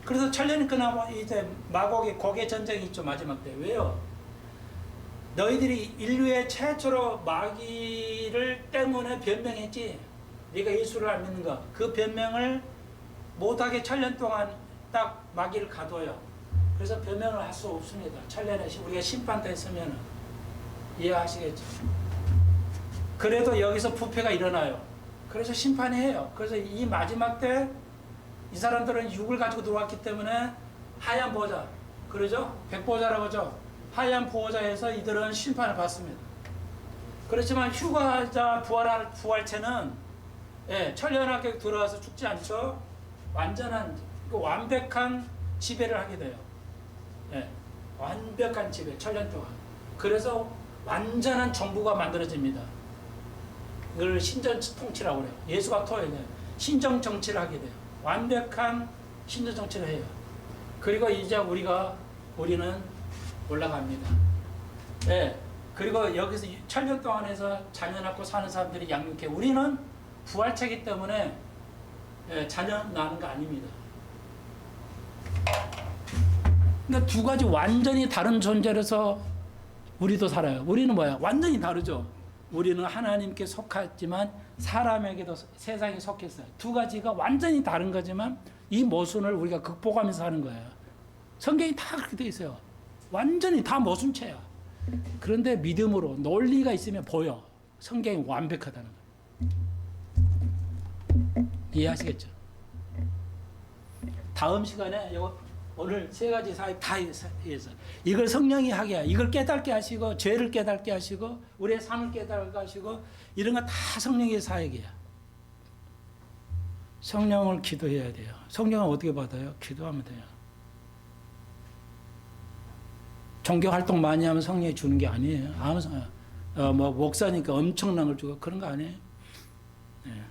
그래서 천년이 끝나고 이제 마곡의 고개 전쟁이 있죠. 마지막 때. 왜요? 너희들이 인류의 최초로 마귀를 때문에 변명했지. 네가 예수를 안 믿는가. 그 변명을 못하게 천년 동안 딱 마귀를 가둬요. 그래서 변명을 할 수 없습니다. 천년에 우리가 심판됐으면 이해하시겠죠. 그래도 여기서 부패가 일어나요. 그래서 심판이 해요. 그래서 이 마지막 때 이 사람들은 육을 가지고 들어왔기 때문에 하얀 보호자, 그러죠? 백보호자라고 하죠. 하얀 보호자에서 이들은 심판을 받습니다. 그렇지만 휴가자 부활체는 천년왕국에 들어와서 죽지 않죠. 완벽한 지배를 하게 돼요. 완벽한 지배, 천년 동안. 그래서 완전한 정부가 만들어집니다. 이걸 신전 통치라고 그래요. 예수가 신정 정치를 하게 돼요. 완벽한 신정 정치를 해요. 그리고 이제 우리는 올라갑니다. 그리고 여기서 천년 동안에서 자녀 낳고 사는 사람들이 양육해. 우리는 부활체이기 때문에 자녀 낳는 거 아닙니다. 그러니까 두 가지 완전히 다른 존재로서 우리도 살아요. 우리는 뭐야? 완전히 다르죠. 우리는 하나님께 속하지만 사람에게도 세상에 속했어요. 두 가지가 완전히 다른 거지만 이 모순을 우리가 극복하면서 하는 거예요. 성경이 다 그렇게 돼 있어요. 완전히 다 모순체야. 그런데 믿음으로 논리가 있으면 보여. 성경이 완벽하다는 거예요. 이해하시겠죠? 다음 시간에 이거 오늘 세 가지 사역 다 해서 이걸 성령이 하게 하시고 이걸 깨닫게 하시고 죄를 깨닫게 하시고 우리의 삶을 깨닫게 하시고 이런 거 다 성령의 사역이야. 성령을 기도해야 돼요. 성령은 어떻게 받아요? 기도하면 돼요. 종교 활동 많이 하면 성령이 주는 게 아니에요. 뭐 목사니까 엄청난 걸 주고 그런 거 아니에요. 네.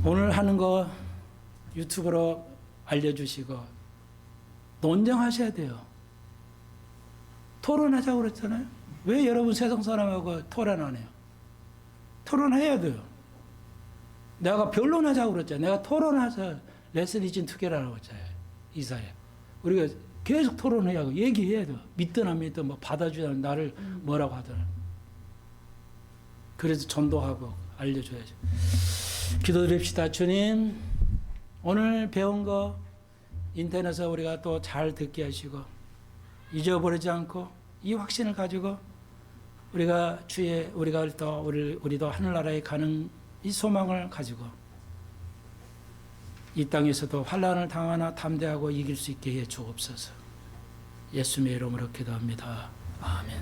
오늘 하는 거 유튜브로 알려주시고 논쟁하셔야 돼요. 토론하자고 그랬잖아요. 왜 여러분 세상 사람하고 토론 안 해요? 토론해야 돼요. 내가 변론하자고 그랬잖아요. 내가 토론해서 레슬리진 투게라고 했잖아요. 이사야. 우리가 계속 토론해야 하고 얘기해야 돼요. 믿든 안 믿든 뭐 받아주든 나를 뭐라고 하든. 그래서 전도하고 알려줘야죠. 기도드립시다. 주님, 오늘 배운 거 인터넷에서 우리가 또 잘 듣게 하시고 잊어버리지 않고 이 확신을 가지고 우리가 우리도 하늘나라에 가는 이 소망을 가지고 이 땅에서도 환난을 당하나 담대하고 이길 수 있게 해 주옵소서. 예수님의 이름으로 기도합니다. 아멘.